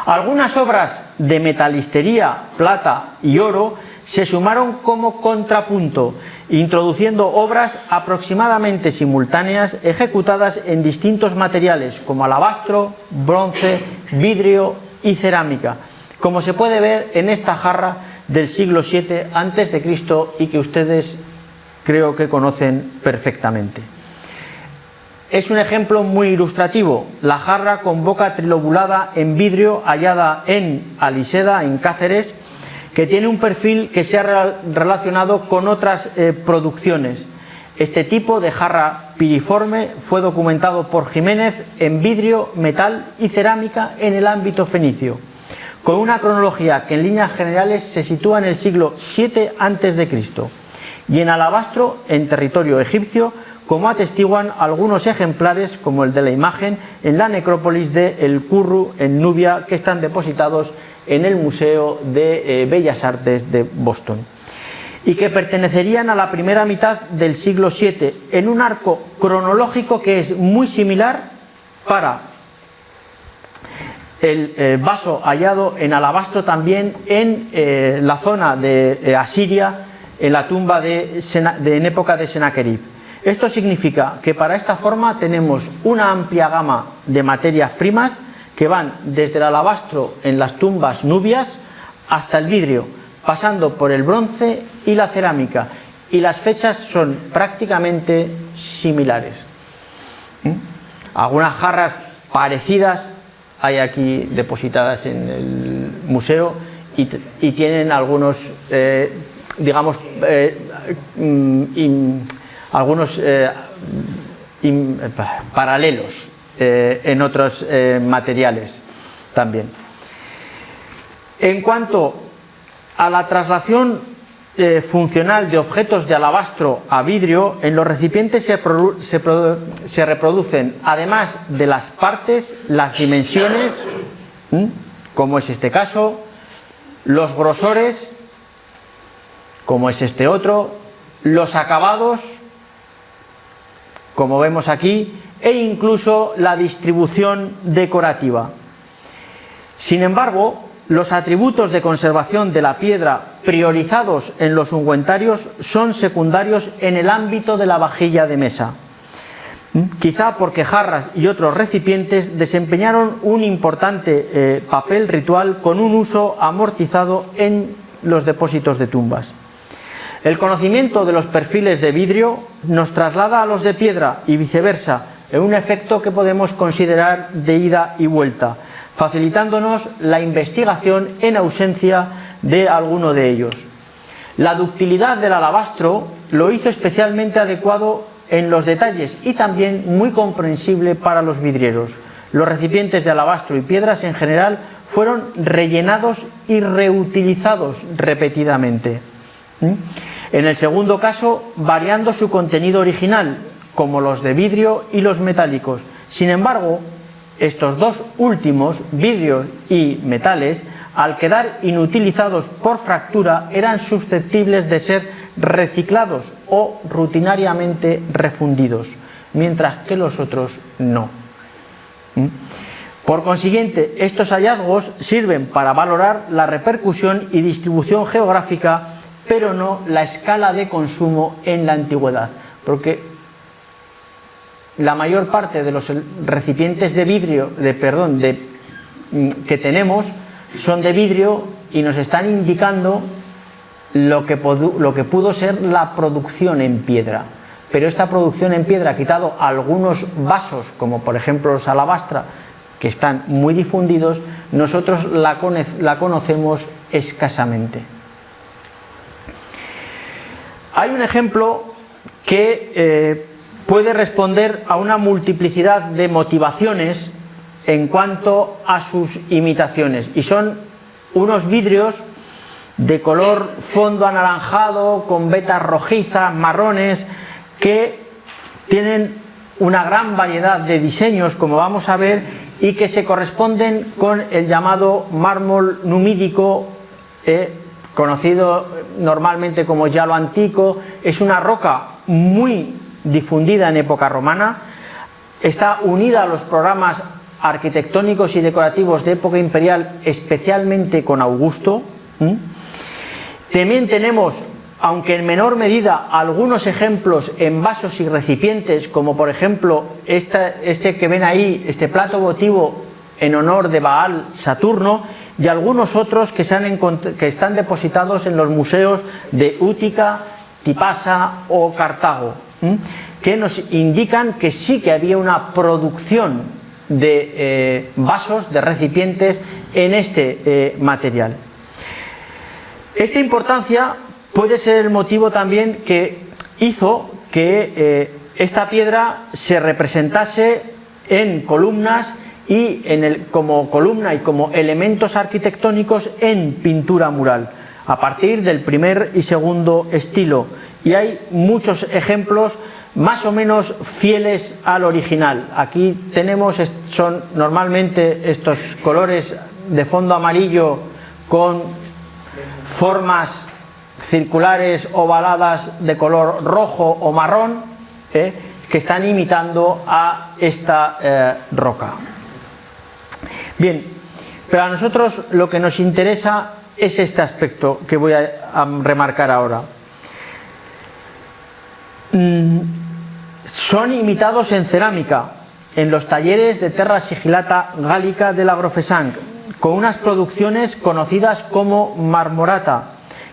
Algunas obras de metalistería, plata y oro se sumaron como contrapunto, introduciendo obras aproximadamente simultáneas ejecutadas en distintos materiales como alabastro, bronce, vidrio y cerámica, como se puede ver en esta jarra del siglo VII a.C. y que ustedes creo que conocen perfectamente. Es un ejemplo muy ilustrativo, la jarra con boca trilobulada en vidrio hallada en Aliseda, en Cáceres, que tiene un perfil que se ha relacionado con otras producciones. Este tipo de jarra piriforme fue documentado por Jiménez en vidrio, metal y cerámica en el ámbito fenicio, con una cronología que en líneas generales se sitúa en el siglo VII a.C. y en alabastro en territorio egipcio, como atestiguan algunos ejemplares como el de la imagen en la necrópolis de El Curru en Nubia, que están depositados en el Museo de Bellas Artes de Boston, y que pertenecerían a la primera mitad del siglo VII, en un arco cronológico que es muy similar para el vaso hallado en alabastro también en la zona de Asiria, en la tumba en época de Sennacherib. Esto significa que para esta forma tenemos una amplia gama de materias primas que van desde el alabastro en las tumbas nubias hasta el vidrio, pasando por el bronce y la cerámica, y las fechas son prácticamente similares. Algunas jarras parecidas hay aquí depositadas en el museo y tienen algunos, paralelos en otros materiales también. En cuanto a la traslación funcional de objetos de alabastro a vidrio, en los recipientes se reproducen, además de las partes, las dimensiones, como es este caso, los grosores, como es este otro, los acabados, como vemos aquí, e incluso la distribución decorativa. Sin embargo, los atributos de conservación de la piedra priorizados en los ungüentarios son secundarios en el ámbito de la vajilla de mesa. Quizá porque jarras y otros recipientes desempeñaron un importante papel ritual con un uso amortizado en los depósitos de tumbas. El conocimiento de los perfiles de vidrio nos traslada a los de piedra y viceversa, en un efecto que podemos considerar de ida y vuelta, facilitándonos la investigación en ausencia de alguno de ellos. La ductilidad del alabastro lo hizo especialmente adecuado en los detalles y también muy comprensible para los vidrieros. Los recipientes de alabastro y piedras en general fueron rellenados y reutilizados repetidamente. En el segundo caso, variando su contenido original, como los de vidrio y los metálicos. Sin embargo, estos dos últimos, vidrios y metales, al quedar inutilizados por fractura, eran susceptibles de ser reciclados o rutinariamente refundidos, mientras que los otros no. Por consiguiente, estos hallazgos sirven para valorar la repercusión y distribución geográfica, pero no la escala de consumo en la antigüedad, porque la mayor parte de los recipientes de vidrio, que tenemos son de vidrio y nos están indicando lo que pudo ser la producción en piedra. Pero esta producción en piedra ha quitado algunos vasos, como por ejemplo los alabastra, que están muy difundidos, nosotros la conocemos escasamente. Hay un ejemplo que puede responder a una multiplicidad de motivaciones en cuanto a sus imitaciones, y son unos vidrios de color fondo anaranjado con vetas rojizas, marrones, que tienen una gran variedad de diseños, como vamos a ver, y que se corresponden con el llamado mármol numídico, conocido normalmente como giallo antico. Es una roca muy difundida en época romana, está unida a los programas arquitectónicos y decorativos de época imperial, especialmente con Augusto. También tenemos, aunque en menor medida, algunos ejemplos en vasos y recipientes, como por ejemplo este que ven ahí, este plato votivo en honor de Baal Saturno, y algunos otros que están depositados en los museos de Útica, Tipasa o Cartago, que nos indican que sí que había una producción de vasos, de recipientes en este material. Esta importancia puede ser el motivo también que hizo que esta piedra se representase en columnas y como columna y como elementos arquitectónicos en pintura mural, a partir del primer y segundo estilo. Y hay muchos ejemplos más o menos fieles al original. Aquí tenemos, son normalmente estos colores de fondo amarillo con formas circulares ovaladas de color rojo o marrón, que están imitando a esta roca. Bien, pero a nosotros lo que nos interesa es este aspecto que voy a remarcar ahora. son imitados en cerámica, en los talleres de Terra Sigillata Gallica del Agrofesanc, con unas producciones conocidas como marmorata,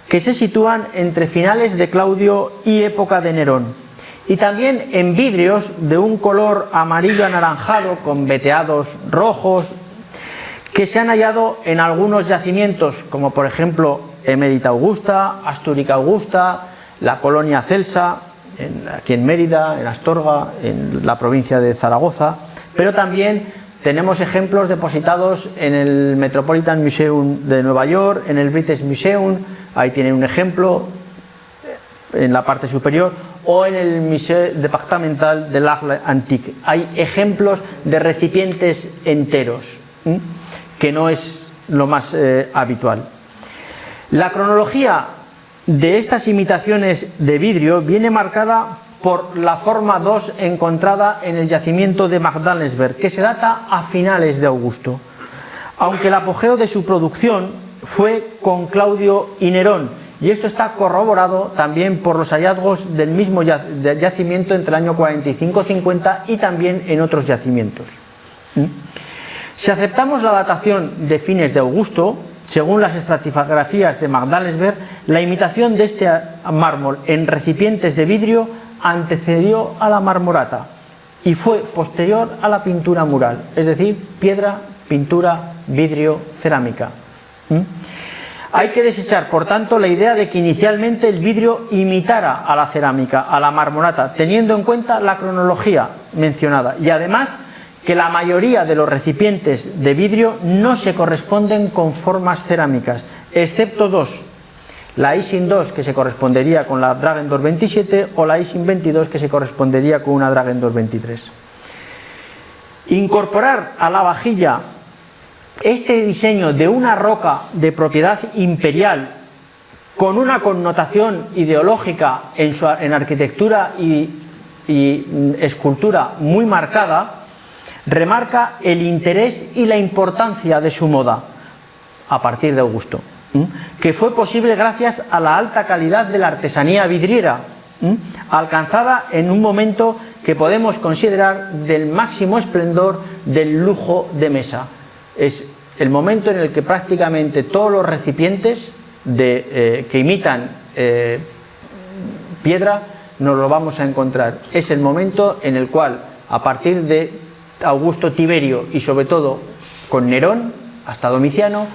que se sitúan entre finales de Claudio y época de Nerón. Y también en vidrios de un color amarillo anaranjado con veteados rojos, que se han hallado en algunos yacimientos, como por ejemplo Emérita Augusta, Astúrica Augusta, la Colonia Celsa, aquí en Mérida, en Astorga, en la provincia de Zaragoza, pero también tenemos ejemplos depositados en el Metropolitan Museum de Nueva York, en el British Museum, ahí tienen un ejemplo en la parte superior, o en el Musée Départemental de l'Art Antique. Hay ejemplos de recipientes enteros, que no es lo más habitual. La cronología de estas imitaciones de vidrio viene marcada por la forma 2 encontrada en el yacimiento de Magdalensberg, que se data a finales de Augusto, aunque el apogeo de su producción fue con Claudio y Nerón, y esto está corroborado también por los hallazgos del mismo yacimiento entre el año 45-50 y también en otros yacimientos. Si aceptamos la datación de fines de Augusto, según las estratifografías de Magdalensberg, la imitación de este mármol en recipientes de vidrio antecedió a la marmorata y fue posterior a la pintura mural, es decir, piedra, pintura, vidrio, cerámica. Hay que desechar, por tanto, la idea de que inicialmente el vidrio imitara a la cerámica, a la marmorata, teniendo en cuenta la cronología mencionada, y además que la mayoría de los recipientes de vidrio no se corresponden con formas cerámicas, excepto dos: la Ising 2, que se correspondería con la Dragendorf 27, o la Ising 22, que se correspondería con una Dragendorf 23. Incorporar a la vajilla este diseño de una roca de propiedad imperial con una connotación ideológica en arquitectura y escultura muy marcada, remarca el interés y la importancia de su moda a partir de Augusto, que fue posible gracias a la alta calidad de la artesanía vidriera, alcanzada en un momento que podemos considerar del máximo esplendor del lujo de mesa. Es el momento en el que prácticamente todos los recipientes que imitan piedra nos lo vamos a encontrar. Es el momento en el cual, a partir de Augusto, Tiberio y sobre todo con Nerón hasta Domiciano,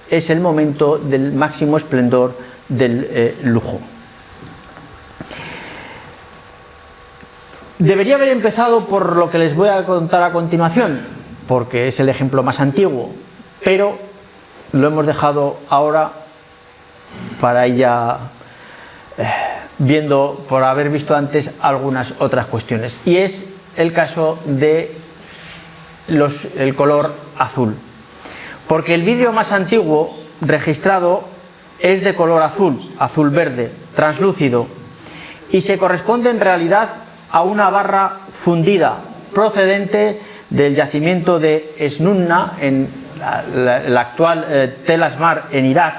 es el momento del máximo esplendor del lujo. Debería haber empezado por lo que les voy a contar a continuación, porque es el ejemplo más antiguo, pero lo hemos dejado ahora para ir ya viendo, por haber visto antes, algunas otras cuestiones, y es el caso de el color azul, porque el vidrio más antiguo registrado es de color azul, azul verde, translúcido, y se corresponde en realidad a una barra fundida procedente del yacimiento de Esnunna en la actual Tel Asmar en Irak,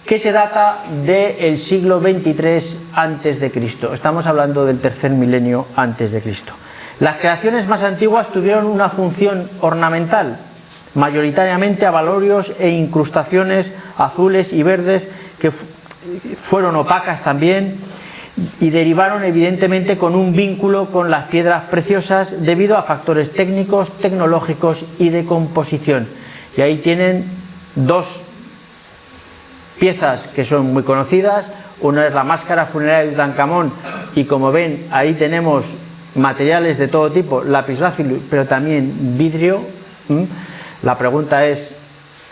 que se data del siglo 23 a.C. Estamos hablando del tercer milenio antes de Cristo. Las creaciones más antiguas tuvieron una función ornamental, mayoritariamente abalorios e incrustaciones azules y verdes que fueron opacas también, y derivaron evidentemente con un vínculo con las piedras preciosas debido a factores técnicos, tecnológicos y de composición. Y ahí tienen dos piezas que son muy conocidas. Una es la máscara funeraria de Tutankamón, y como ven ahí tenemos materiales de todo tipo, lapislázuli, pero también vidrio. La pregunta es,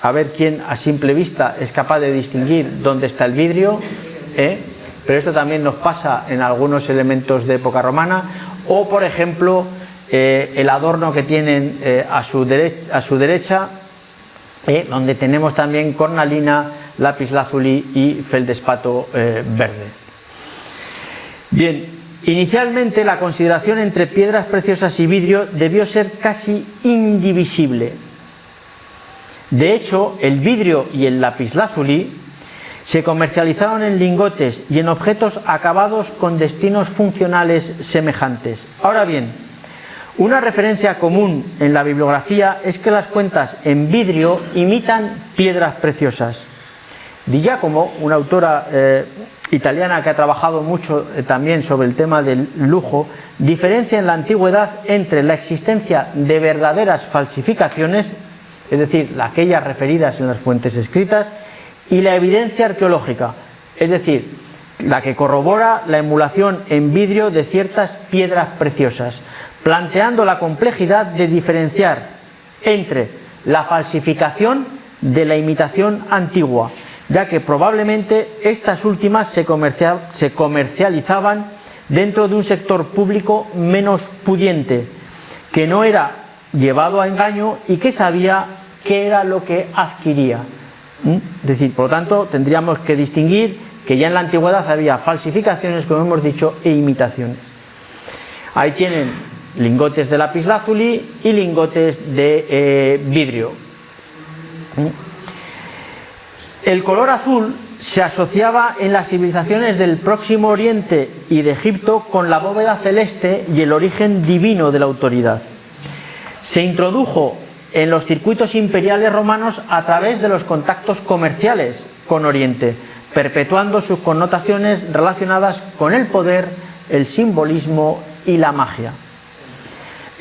a ver quién a simple vista es capaz de distinguir dónde está el vidrio, pero esto también nos pasa en algunos elementos de época romana, o por ejemplo el adorno que tienen a su derecha, donde tenemos también cornalina, lapislázuli y feldespato verde. Bien, inicialmente la consideración entre piedras preciosas y vidrio debió ser casi indivisible. De hecho, el vidrio y el lapislázuli Se comercializaron en lingotes y en objetos acabados con destinos funcionales semejantes. Ahora bien, una referencia común en la bibliografía es que las cuentas en vidrio imitan piedras preciosas. Di Giacomo, una autora italiana que ha trabajado mucho también sobre el tema del lujo, diferencia en la antigüedad entre la existencia de verdaderas falsificaciones, es decir, aquellas referidas en las fuentes escritas, y la evidencia arqueológica, es decir, la que corrobora la emulación en vidrio de ciertas piedras preciosas, planteando la complejidad de diferenciar entre la falsificación de la imitación antigua, ya que probablemente estas últimas se comercializaban dentro de un sector público menos pudiente, que no era llevado a engaño y que sabía qué era lo que adquiría. Es decir, por lo tanto, tendríamos que distinguir que ya en la antigüedad había falsificaciones, como hemos dicho, e imitaciones. Ahí tienen lingotes de lapislázuli y lingotes de vidrio. El color azul se asociaba en las civilizaciones del Próximo Oriente y de Egipto con la bóveda celeste y el origen divino de la autoridad. Se introdujo en los circuitos imperiales romanos a través de los contactos comerciales con Oriente, perpetuando sus connotaciones relacionadas con el poder, el simbolismo y la magia.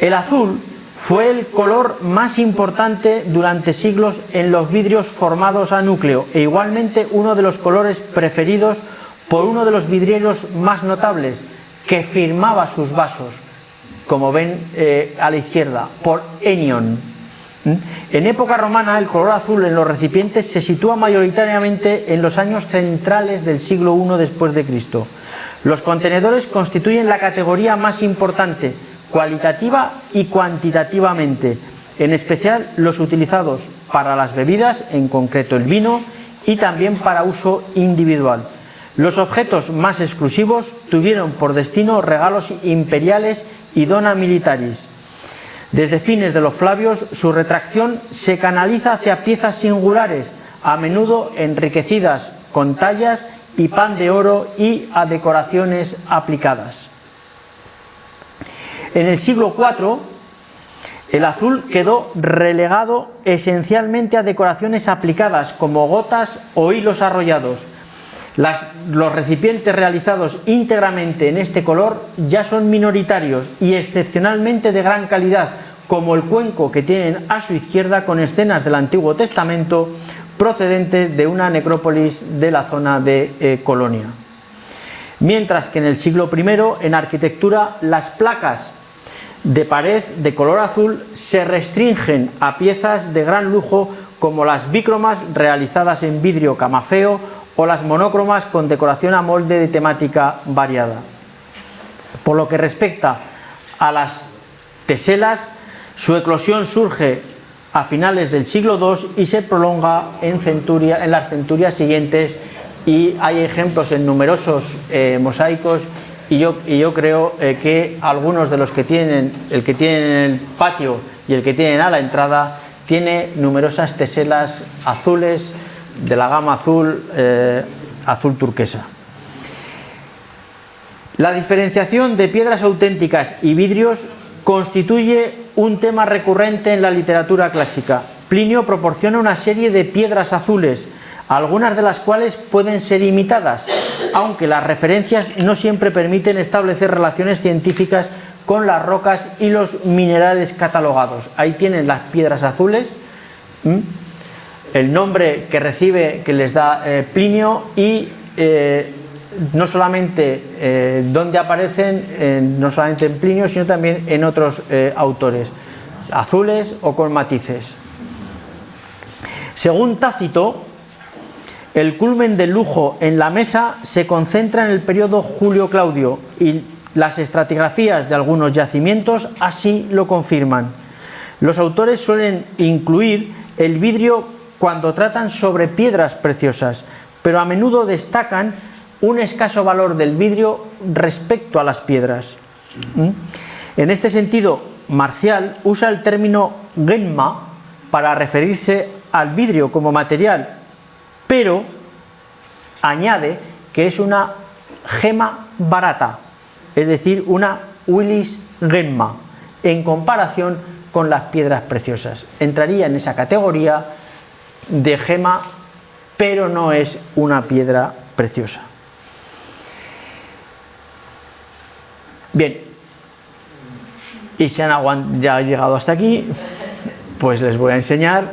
El azul fue el color más importante durante siglos en los vidrios formados a núcleo e igualmente uno de los colores preferidos por uno de los vidrieros más notables que firmaba sus vasos, como ven a la izquierda, por Enion. En época romana el color azul en los recipientes se sitúa mayoritariamente en los años centrales del siglo I después de Cristo. Los contenedores constituyen la categoría más importante, cualitativa y cuantitativamente, en especial los utilizados para las bebidas, en concreto el vino, y también para uso individual. Los objetos más exclusivos tuvieron por destino regalos imperiales y dona militaris. Desde fines de los Flavios, su retracción se canaliza hacia piezas singulares, a menudo enriquecidas con tallas y pan de oro y a decoraciones aplicadas. En el siglo IV, el azul quedó relegado esencialmente a decoraciones aplicadas como gotas o hilos arrollados. Los recipientes realizados íntegramente en este color ya son minoritarios y excepcionalmente de gran calidad, como el cuenco que tienen a su izquierda con escenas del Antiguo Testamento procedentes de una necrópolis de la zona de Colonia. Mientras que en el siglo I, en arquitectura, las placas de pared de color azul se restringen a piezas de gran lujo como las bícromas realizadas en vidrio camafeo o las monócromas con decoración a molde de temática variada. Por lo que respecta a las teselas, su eclosión surge a finales del siglo II y se prolonga en las centurias siguientes, y hay ejemplos en numerosos mosaicos, y yo creo que algunos de los que tienen, el que tienen en el patio y el que tienen a la entrada, tiene numerosas teselas azules de la gama azul, azul turquesa. La diferenciación de piedras auténticas y vidrios constituye un tema recurrente en la literatura clásica. Plinio proporciona una serie de piedras azules, algunas de las cuales pueden ser imitadas, aunque las referencias no siempre permiten establecer relaciones científicas con las rocas y los minerales catalogados. Ahí tienen las piedras azules, el nombre que recibe, que les da Plinio, y no solamente donde aparecen, no solamente en Plinio, sino también en otros autores, azules o con matices. Según Tácito, el culmen del lujo en la mesa se concentra en el periodo Julio-Claudio, y las estratigrafías de algunos yacimientos así lo confirman. Los autores suelen incluir el vidrio cuando tratan sobre piedras preciosas, pero a menudo destacan un escaso valor del vidrio respecto a las piedras. En este sentido, Marcial usa el término gemma para referirse al vidrio como material, pero añade que es una gema barata, es decir, una Willis Gemma, en comparación con las piedras preciosas. Entraría en esa categoría de gema, pero no es una piedra preciosa. Bien, y si han ya llegado hasta aquí, pues les voy a enseñar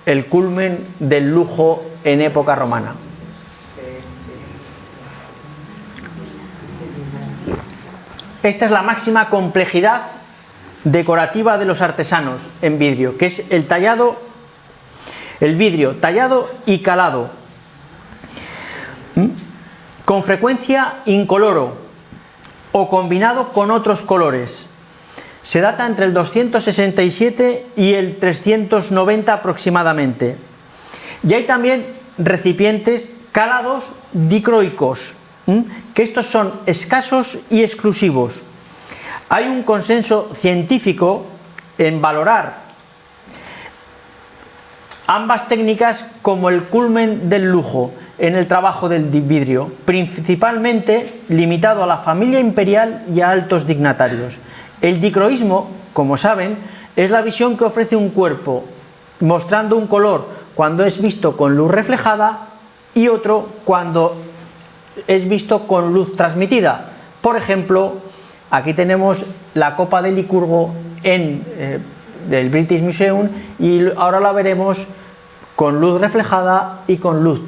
el culmen del lujo en época romana. Esta es la máxima complejidad decorativa de los artesanos en vidrio, que es el vidrio tallado y calado, con frecuencia incoloro o combinado con otros colores. Se data entre el 267 y el 390 aproximadamente. Y hay también recipientes calados dicroicos, que estos son escasos y exclusivos. Hay un consenso científico en valorar ambas técnicas como el culmen del lujo en el trabajo del vidrio, principalmente limitado a la familia imperial y a altos dignatarios. El dicroísmo, como saben, es la visión que ofrece un cuerpo mostrando un color cuando es visto con luz reflejada y otro cuando es visto con luz transmitida. Por ejemplo, aquí tenemos la copa de Licurgo del British Museum, y ahora la veremos con luz reflejada y con luz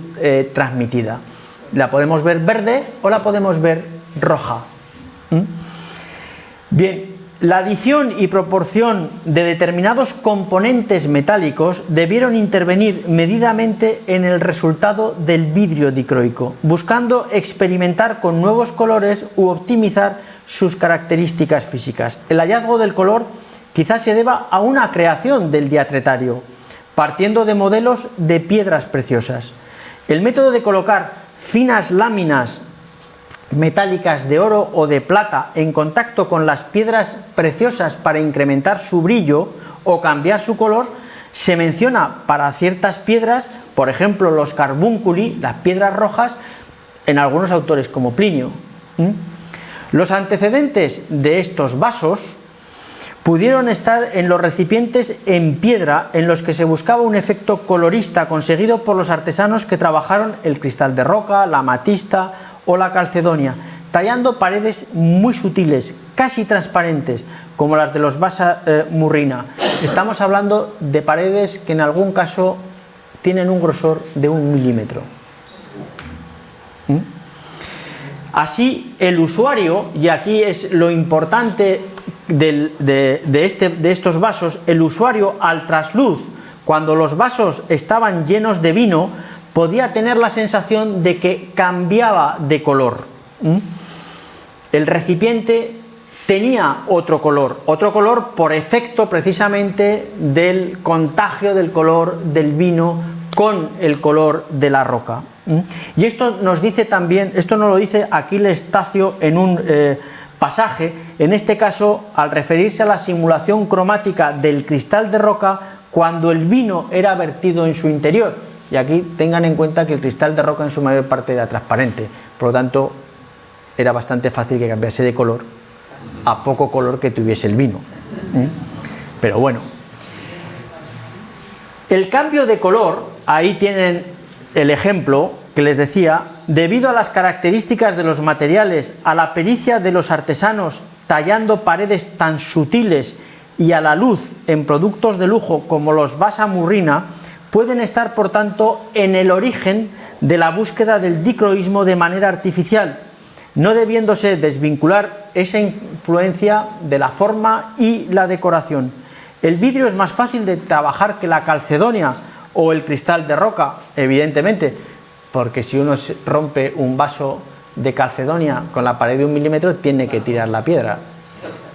transmitida. La podemos ver verde o la podemos ver roja. Bien, la adición y proporción de determinados componentes metálicos debieron intervenir medidamente en el resultado del vidrio dicroico, buscando experimentar con nuevos colores u optimizar sus características físicas. El hallazgo del color quizás se deba a una creación del diatretario, partiendo de modelos de piedras preciosas. El método de colocar finas láminas metálicas de oro o de plata en contacto con las piedras preciosas para incrementar su brillo o cambiar su color se menciona para ciertas piedras, por ejemplo los carbunculi, las piedras rojas, en algunos autores como Plinio. Los antecedentes de estos vasos pudieron estar en los recipientes en piedra en los que se buscaba un efecto colorista conseguido por los artesanos que trabajaron el cristal de roca, la amatista o la calcedonia, tallando paredes muy sutiles, casi transparentes, como las de los Bassa Murrina. Estamos hablando de paredes que en algún caso tienen un grosor de 1 milímetro. Así, el usuario, y aquí es lo importante de estos vasos, el usuario al trasluz, cuando los vasos estaban llenos de vino, podía tener la sensación de que cambiaba de color. El recipiente tenía otro color por efecto precisamente del contagio del color del vino con el color de la roca. Y esto nos dice también, esto nos lo dice Aquiles Tacio en un pasaje, en este caso al referirse a la simulación cromática del cristal de roca cuando el vino era vertido en su interior. Y aquí tengan en cuenta que el cristal de roca en su mayor parte era transparente, por lo tanto era bastante fácil que cambiase de color a poco color que tuviese el vino. Pero bueno, el cambio de color, ahí tienen el ejemplo que les decía, debido a las características de los materiales, a la pericia de los artesanos tallando paredes tan sutiles y a la luz en productos de lujo como los Bassa Murrina, pueden estar por tanto en el origen de la búsqueda del dicroísmo de manera artificial, no debiéndose desvincular esa influencia de la forma y la decoración. El vidrio es más fácil de trabajar que la calcedonia o el cristal de roca, evidentemente, porque si uno rompe un vaso de calcedonia con la pared de 1 milímetro tiene que tirar la piedra.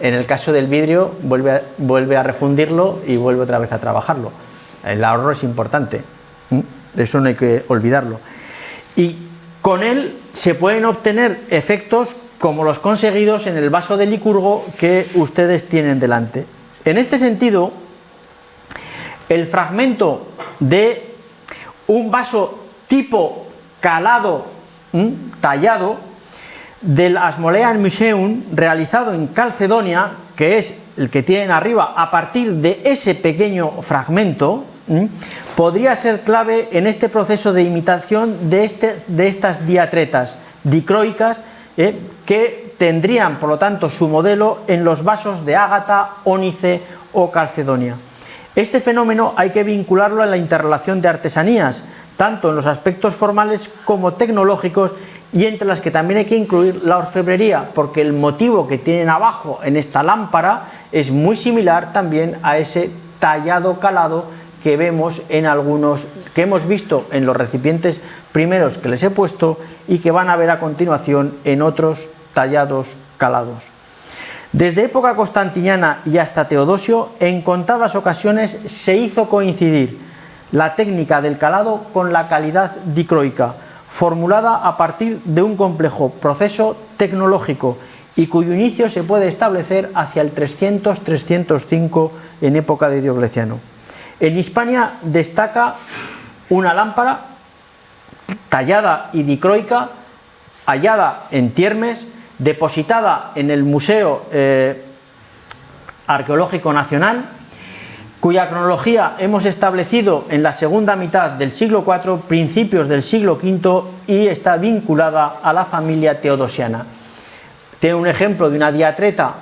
En el caso del vidrio vuelve a refundirlo y vuelve otra vez a trabajarlo. El ahorro es importante, eso no hay que olvidarlo. Y con él se pueden obtener efectos como los conseguidos en el vaso de Licurgo que ustedes tienen delante. En este sentido, el fragmento de un vaso tipo calado tallado del Ashmolean Museum, realizado en Calcedonia, que es el que tienen arriba. A partir de ese pequeño fragmento, podría ser clave en este proceso de imitación de estas diatretas dicroicas, que tendrían, por lo tanto, su modelo en los vasos de ágata, ónice o calcedonia. Este fenómeno hay que vincularlo a la interrelación de artesanías, tanto en los aspectos formales como tecnológicos, y entre las que también hay que incluir la orfebrería, porque el motivo que tienen abajo en esta lámpara es muy similar también a ese tallado calado que vemos en algunos, que hemos visto en los recipientes primeros que les he puesto y que van a ver a continuación en otros tallados calados. Desde época constantiniana y hasta Teodosio, en contadas ocasiones se hizo coincidir la técnica del calado con la calidad dicroica, formulada a partir de un complejo proceso tecnológico y cuyo inicio se puede establecer hacia el 300-305 en época de Diocleciano. En Hispania destaca una lámpara tallada y dicroica, hallada en Tiermes, depositada en el Museo Arqueológico Nacional, cuya cronología hemos establecido en la segunda mitad del siglo IV, principios del siglo V, y está vinculada a la familia teodosiana. Tiene un ejemplo de una diatreta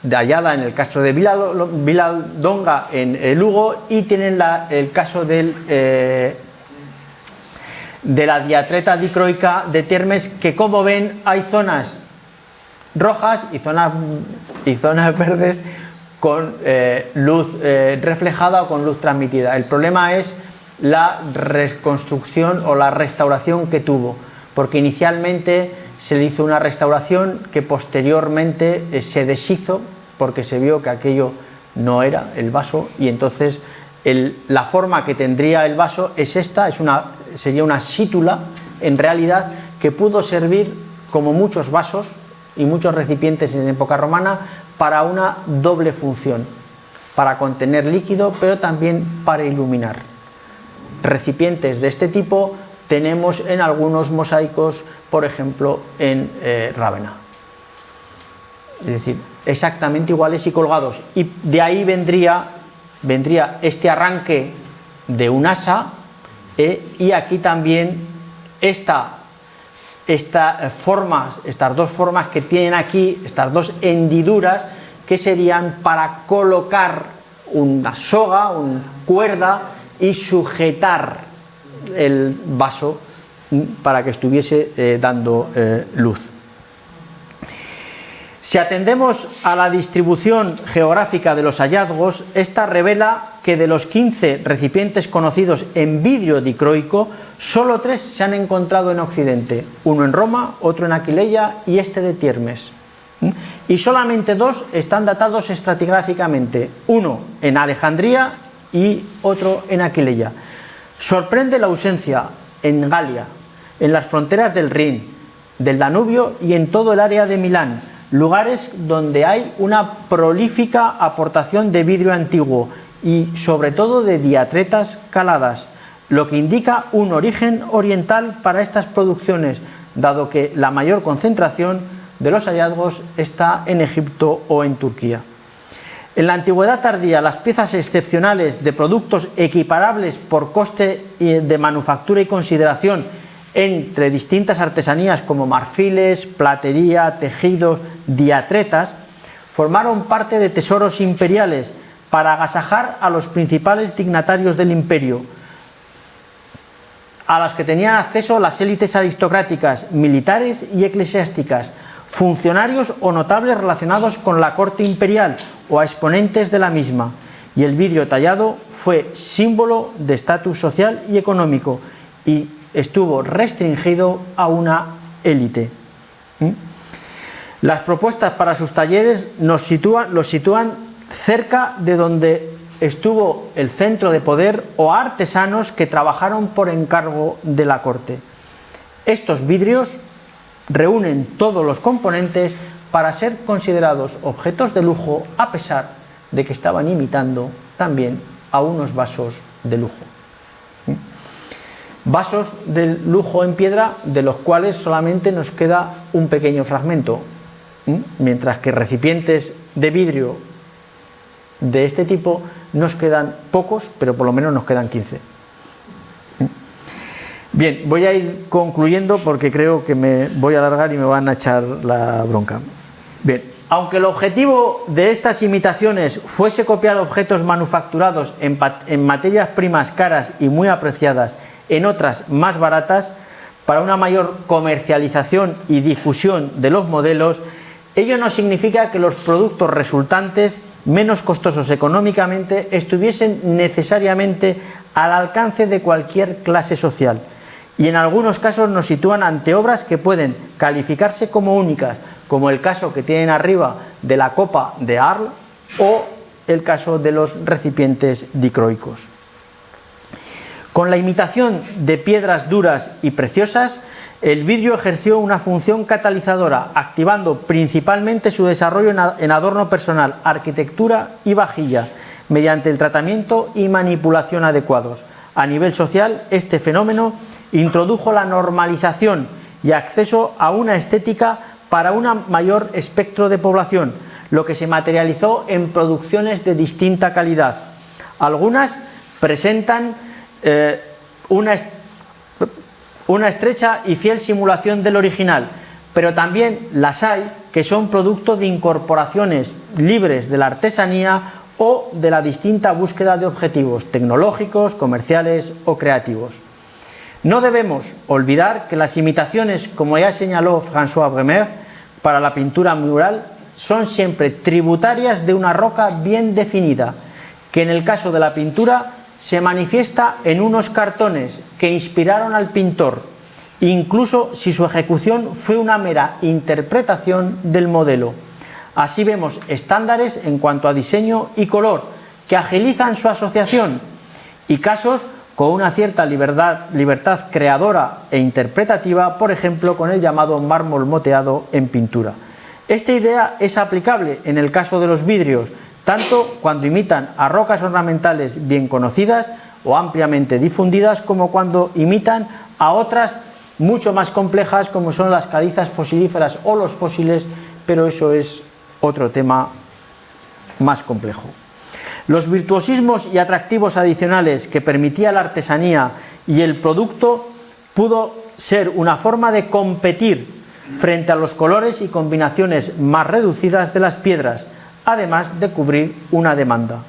hallada en el castro de Vilaldonga en Lugo, y tienen el caso de la diatreta dicroica de Tiermes, que, como ven, hay zonas rojas y zonas verdes con luz reflejada o con luz transmitida. El problema es la reconstrucción o la restauración que tuvo, porque inicialmente se le hizo una restauración que posteriormente se deshizo porque se vio que aquello no era el vaso, y entonces la forma que tendría el vaso es esta, sería una sítula en realidad, que pudo servir, como muchos vasos y muchos recipientes en época romana, para una doble función, para contener líquido, pero también para iluminar. Recipientes de este tipo tenemos en algunos mosaicos, por ejemplo en Rávena, es decir, exactamente iguales y colgados, y de ahí vendría este arranque de un asa, y aquí también estas dos formas que tienen aquí, estas dos hendiduras, que serían para colocar una soga, una cuerda, y sujetar el vaso para que estuviese dando luz. Si atendemos a la distribución geográfica de los hallazgos, esta revela que de los 15 recipientes conocidos en vidrio dicroico, solo 3 se han encontrado en Occidente: uno en Roma, otro en Aquileia y este de Tiermes. Y solamente 2 están datados estratigráficamente, uno en Alejandría y otro en Aquileia. Sorprende la ausencia en Galia, en las fronteras del Rin, del Danubio y en todo el área de Milán, lugares donde hay una prolífica aportación de vidrio antiguo y sobre todo de diatretas caladas, lo que indica un origen oriental para estas producciones, dado que la mayor concentración de los hallazgos está en Egipto o en Turquía. En la antigüedad tardía, las piezas excepcionales de productos equiparables por coste de manufactura y consideración entre distintas artesanías como marfiles, platería, tejidos, diatretas, formaron parte de tesoros imperiales para agasajar a los principales dignatarios del imperio, a los que tenían acceso las élites aristocráticas, militares y eclesiásticas, funcionarios o notables relacionados con la corte imperial o a exponentes de la misma, y el vidrio tallado fue símbolo de estatus social y económico y estuvo restringido a una élite. Las propuestas para sus talleres los sitúan cerca de donde estuvo el centro de poder o artesanos que trabajaron por encargo de la corte. Estos vidrios reúnen todos los componentes para ser considerados objetos de lujo, a pesar de que estaban imitando también a unos vasos de lujo. Vasos del lujo en piedra, de los cuales solamente nos queda un pequeño fragmento, mientras que recipientes de vidrio de este tipo nos quedan pocos, pero por lo menos nos quedan 15. Bien, voy a ir concluyendo porque creo que me voy a alargar y me van a echar la bronca. Bien, aunque el objetivo de estas imitaciones fuese copiar objetos manufacturados en materias primas caras y muy apreciadas en otras más baratas, para una mayor comercialización y difusión de los modelos, ello no significa que los productos resultantes, menos costosos económicamente, estuviesen necesariamente al alcance de cualquier clase social, y en algunos casos nos sitúan ante obras que pueden calificarse como únicas, como el caso que tienen arriba de la copa de Arles o el caso de los recipientes dicroicos. Con la imitación de piedras duras y preciosas, el vidrio ejerció una función catalizadora, activando principalmente su desarrollo en adorno personal, arquitectura y vajilla, mediante el tratamiento y manipulación adecuados. A nivel social, este fenómeno introdujo la normalización y acceso a una estética para un mayor espectro de población, lo que se materializó en producciones de distinta calidad. Algunas presentan una estrecha y fiel simulación del original, pero también las hay que son producto de incorporaciones libres de la artesanía o de la distinta búsqueda de objetivos tecnológicos, comerciales o creativos. No debemos olvidar que las imitaciones, como ya señaló François Bremer, para la pintura mural son siempre tributarias de una roca bien definida, que en el caso de la pintura se manifiesta en unos cartones que inspiraron al pintor, incluso si su ejecución fue una mera interpretación del modelo. Así vemos estándares en cuanto a diseño y color que agilizan su asociación, y casos con una cierta libertad creadora e interpretativa, por ejemplo con el llamado mármol moteado en pintura. Esta idea es aplicable en el caso de los vidrios, tanto cuando imitan a rocas ornamentales bien conocidas o ampliamente difundidas, como cuando imitan a otras mucho más complejas, como son las calizas fosilíferas o los fósiles, pero eso es otro tema más complejo. Los virtuosismos y atractivos adicionales que permitía la artesanía y el producto pudo ser una forma de competir frente a los colores y combinaciones más reducidas de las piedras, además de cubrir una demanda.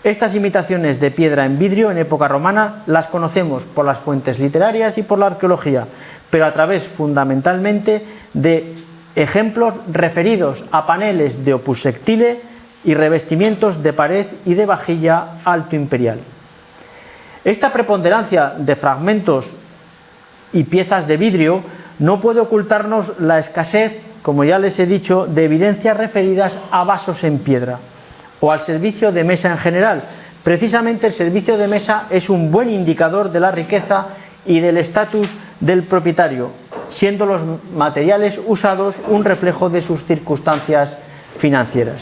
Estas imitaciones de piedra en vidrio en época romana las conocemos por las fuentes literarias y por la arqueología, pero a través fundamentalmente de ejemplos referidos a paneles de opus sectile y revestimientos de pared y de vajilla alto imperial. Esta preponderancia de fragmentos y piezas de vidrio no puede ocultarnos la escasez, como ya les he dicho, de evidencias referidas a vasos en piedra o al servicio de mesa en general. Precisamente el servicio de mesa es un buen indicador de la riqueza y del estatus del propietario, siendo los materiales usados un reflejo de sus circunstancias financieras.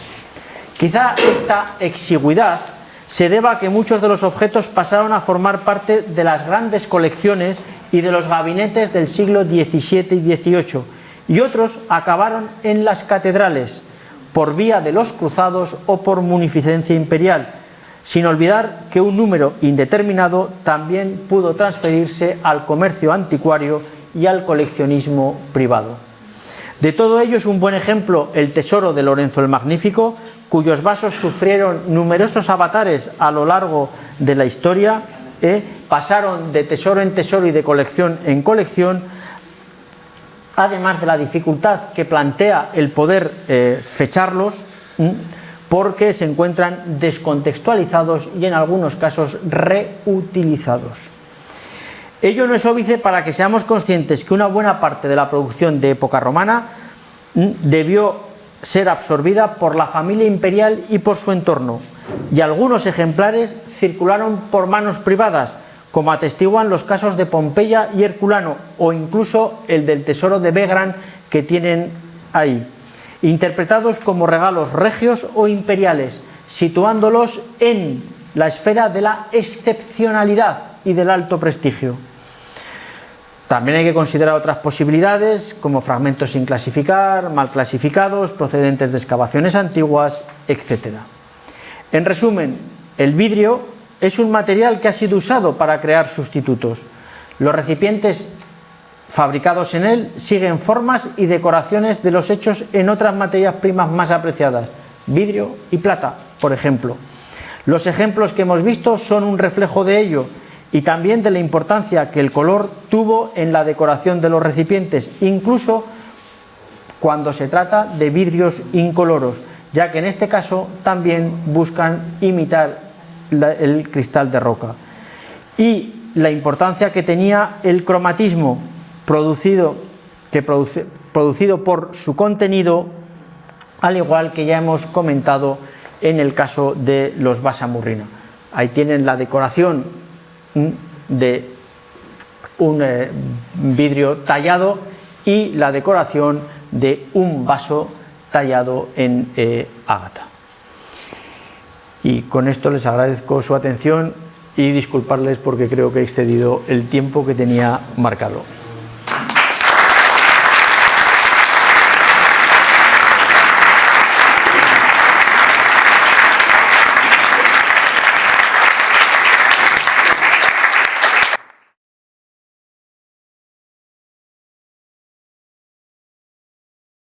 Quizá esta exigüidad se deba a que muchos de los objetos pasaron a formar parte de las grandes colecciones y de los gabinetes del siglo XVII y XVIII, y otros acabaron en las catedrales por vía de los cruzados o por munificencia imperial, sin olvidar que un número indeterminado también pudo transferirse al comercio anticuario y al coleccionismo privado. De todo ello es un buen ejemplo el tesoro de Lorenzo el Magnífico, cuyos vasos sufrieron numerosos avatares a lo largo de la historia, pasaron de tesoro en tesoro y de colección en colección, además de la dificultad que plantea el poder fecharlos, porque se encuentran descontextualizados y en algunos casos reutilizados. Ello no es óbice para que seamos conscientes que una buena parte de la producción de época romana debió ser absorbida por la familia imperial y por su entorno, y algunos ejemplares circularon por manos privadas, como atestiguan los casos de Pompeya y Herculano, o incluso el del tesoro de Begran que tienen ahí, interpretados como regalos regios o imperiales, situándolos en la esfera de la excepcionalidad y del alto prestigio. También hay que considerar otras posibilidades, como fragmentos sin clasificar, mal clasificados, procedentes de excavaciones antiguas, etc. En resumen, el vidrio es un material que ha sido usado para crear sustitutos. Los recipientes fabricados en él siguen formas y decoraciones de los hechos en otras materias primas más apreciadas, vidrio y plata, por ejemplo. Los ejemplos que hemos visto son un reflejo de ello, y también de la importancia que el color tuvo en la decoración de los recipientes, incluso cuando se trata de vidrios incoloros, ya que en este caso también buscan imitar el cristal de roca. Y la importancia que tenía el cromatismo producido por su contenido, al igual que ya hemos comentado en el caso de los basamurrina. Ahí tienen la decoración de un vidrio tallado y la decoración de un vaso tallado en ágata. Y con esto les agradezco su atención y disculparles porque creo que he excedido el tiempo que tenía marcado.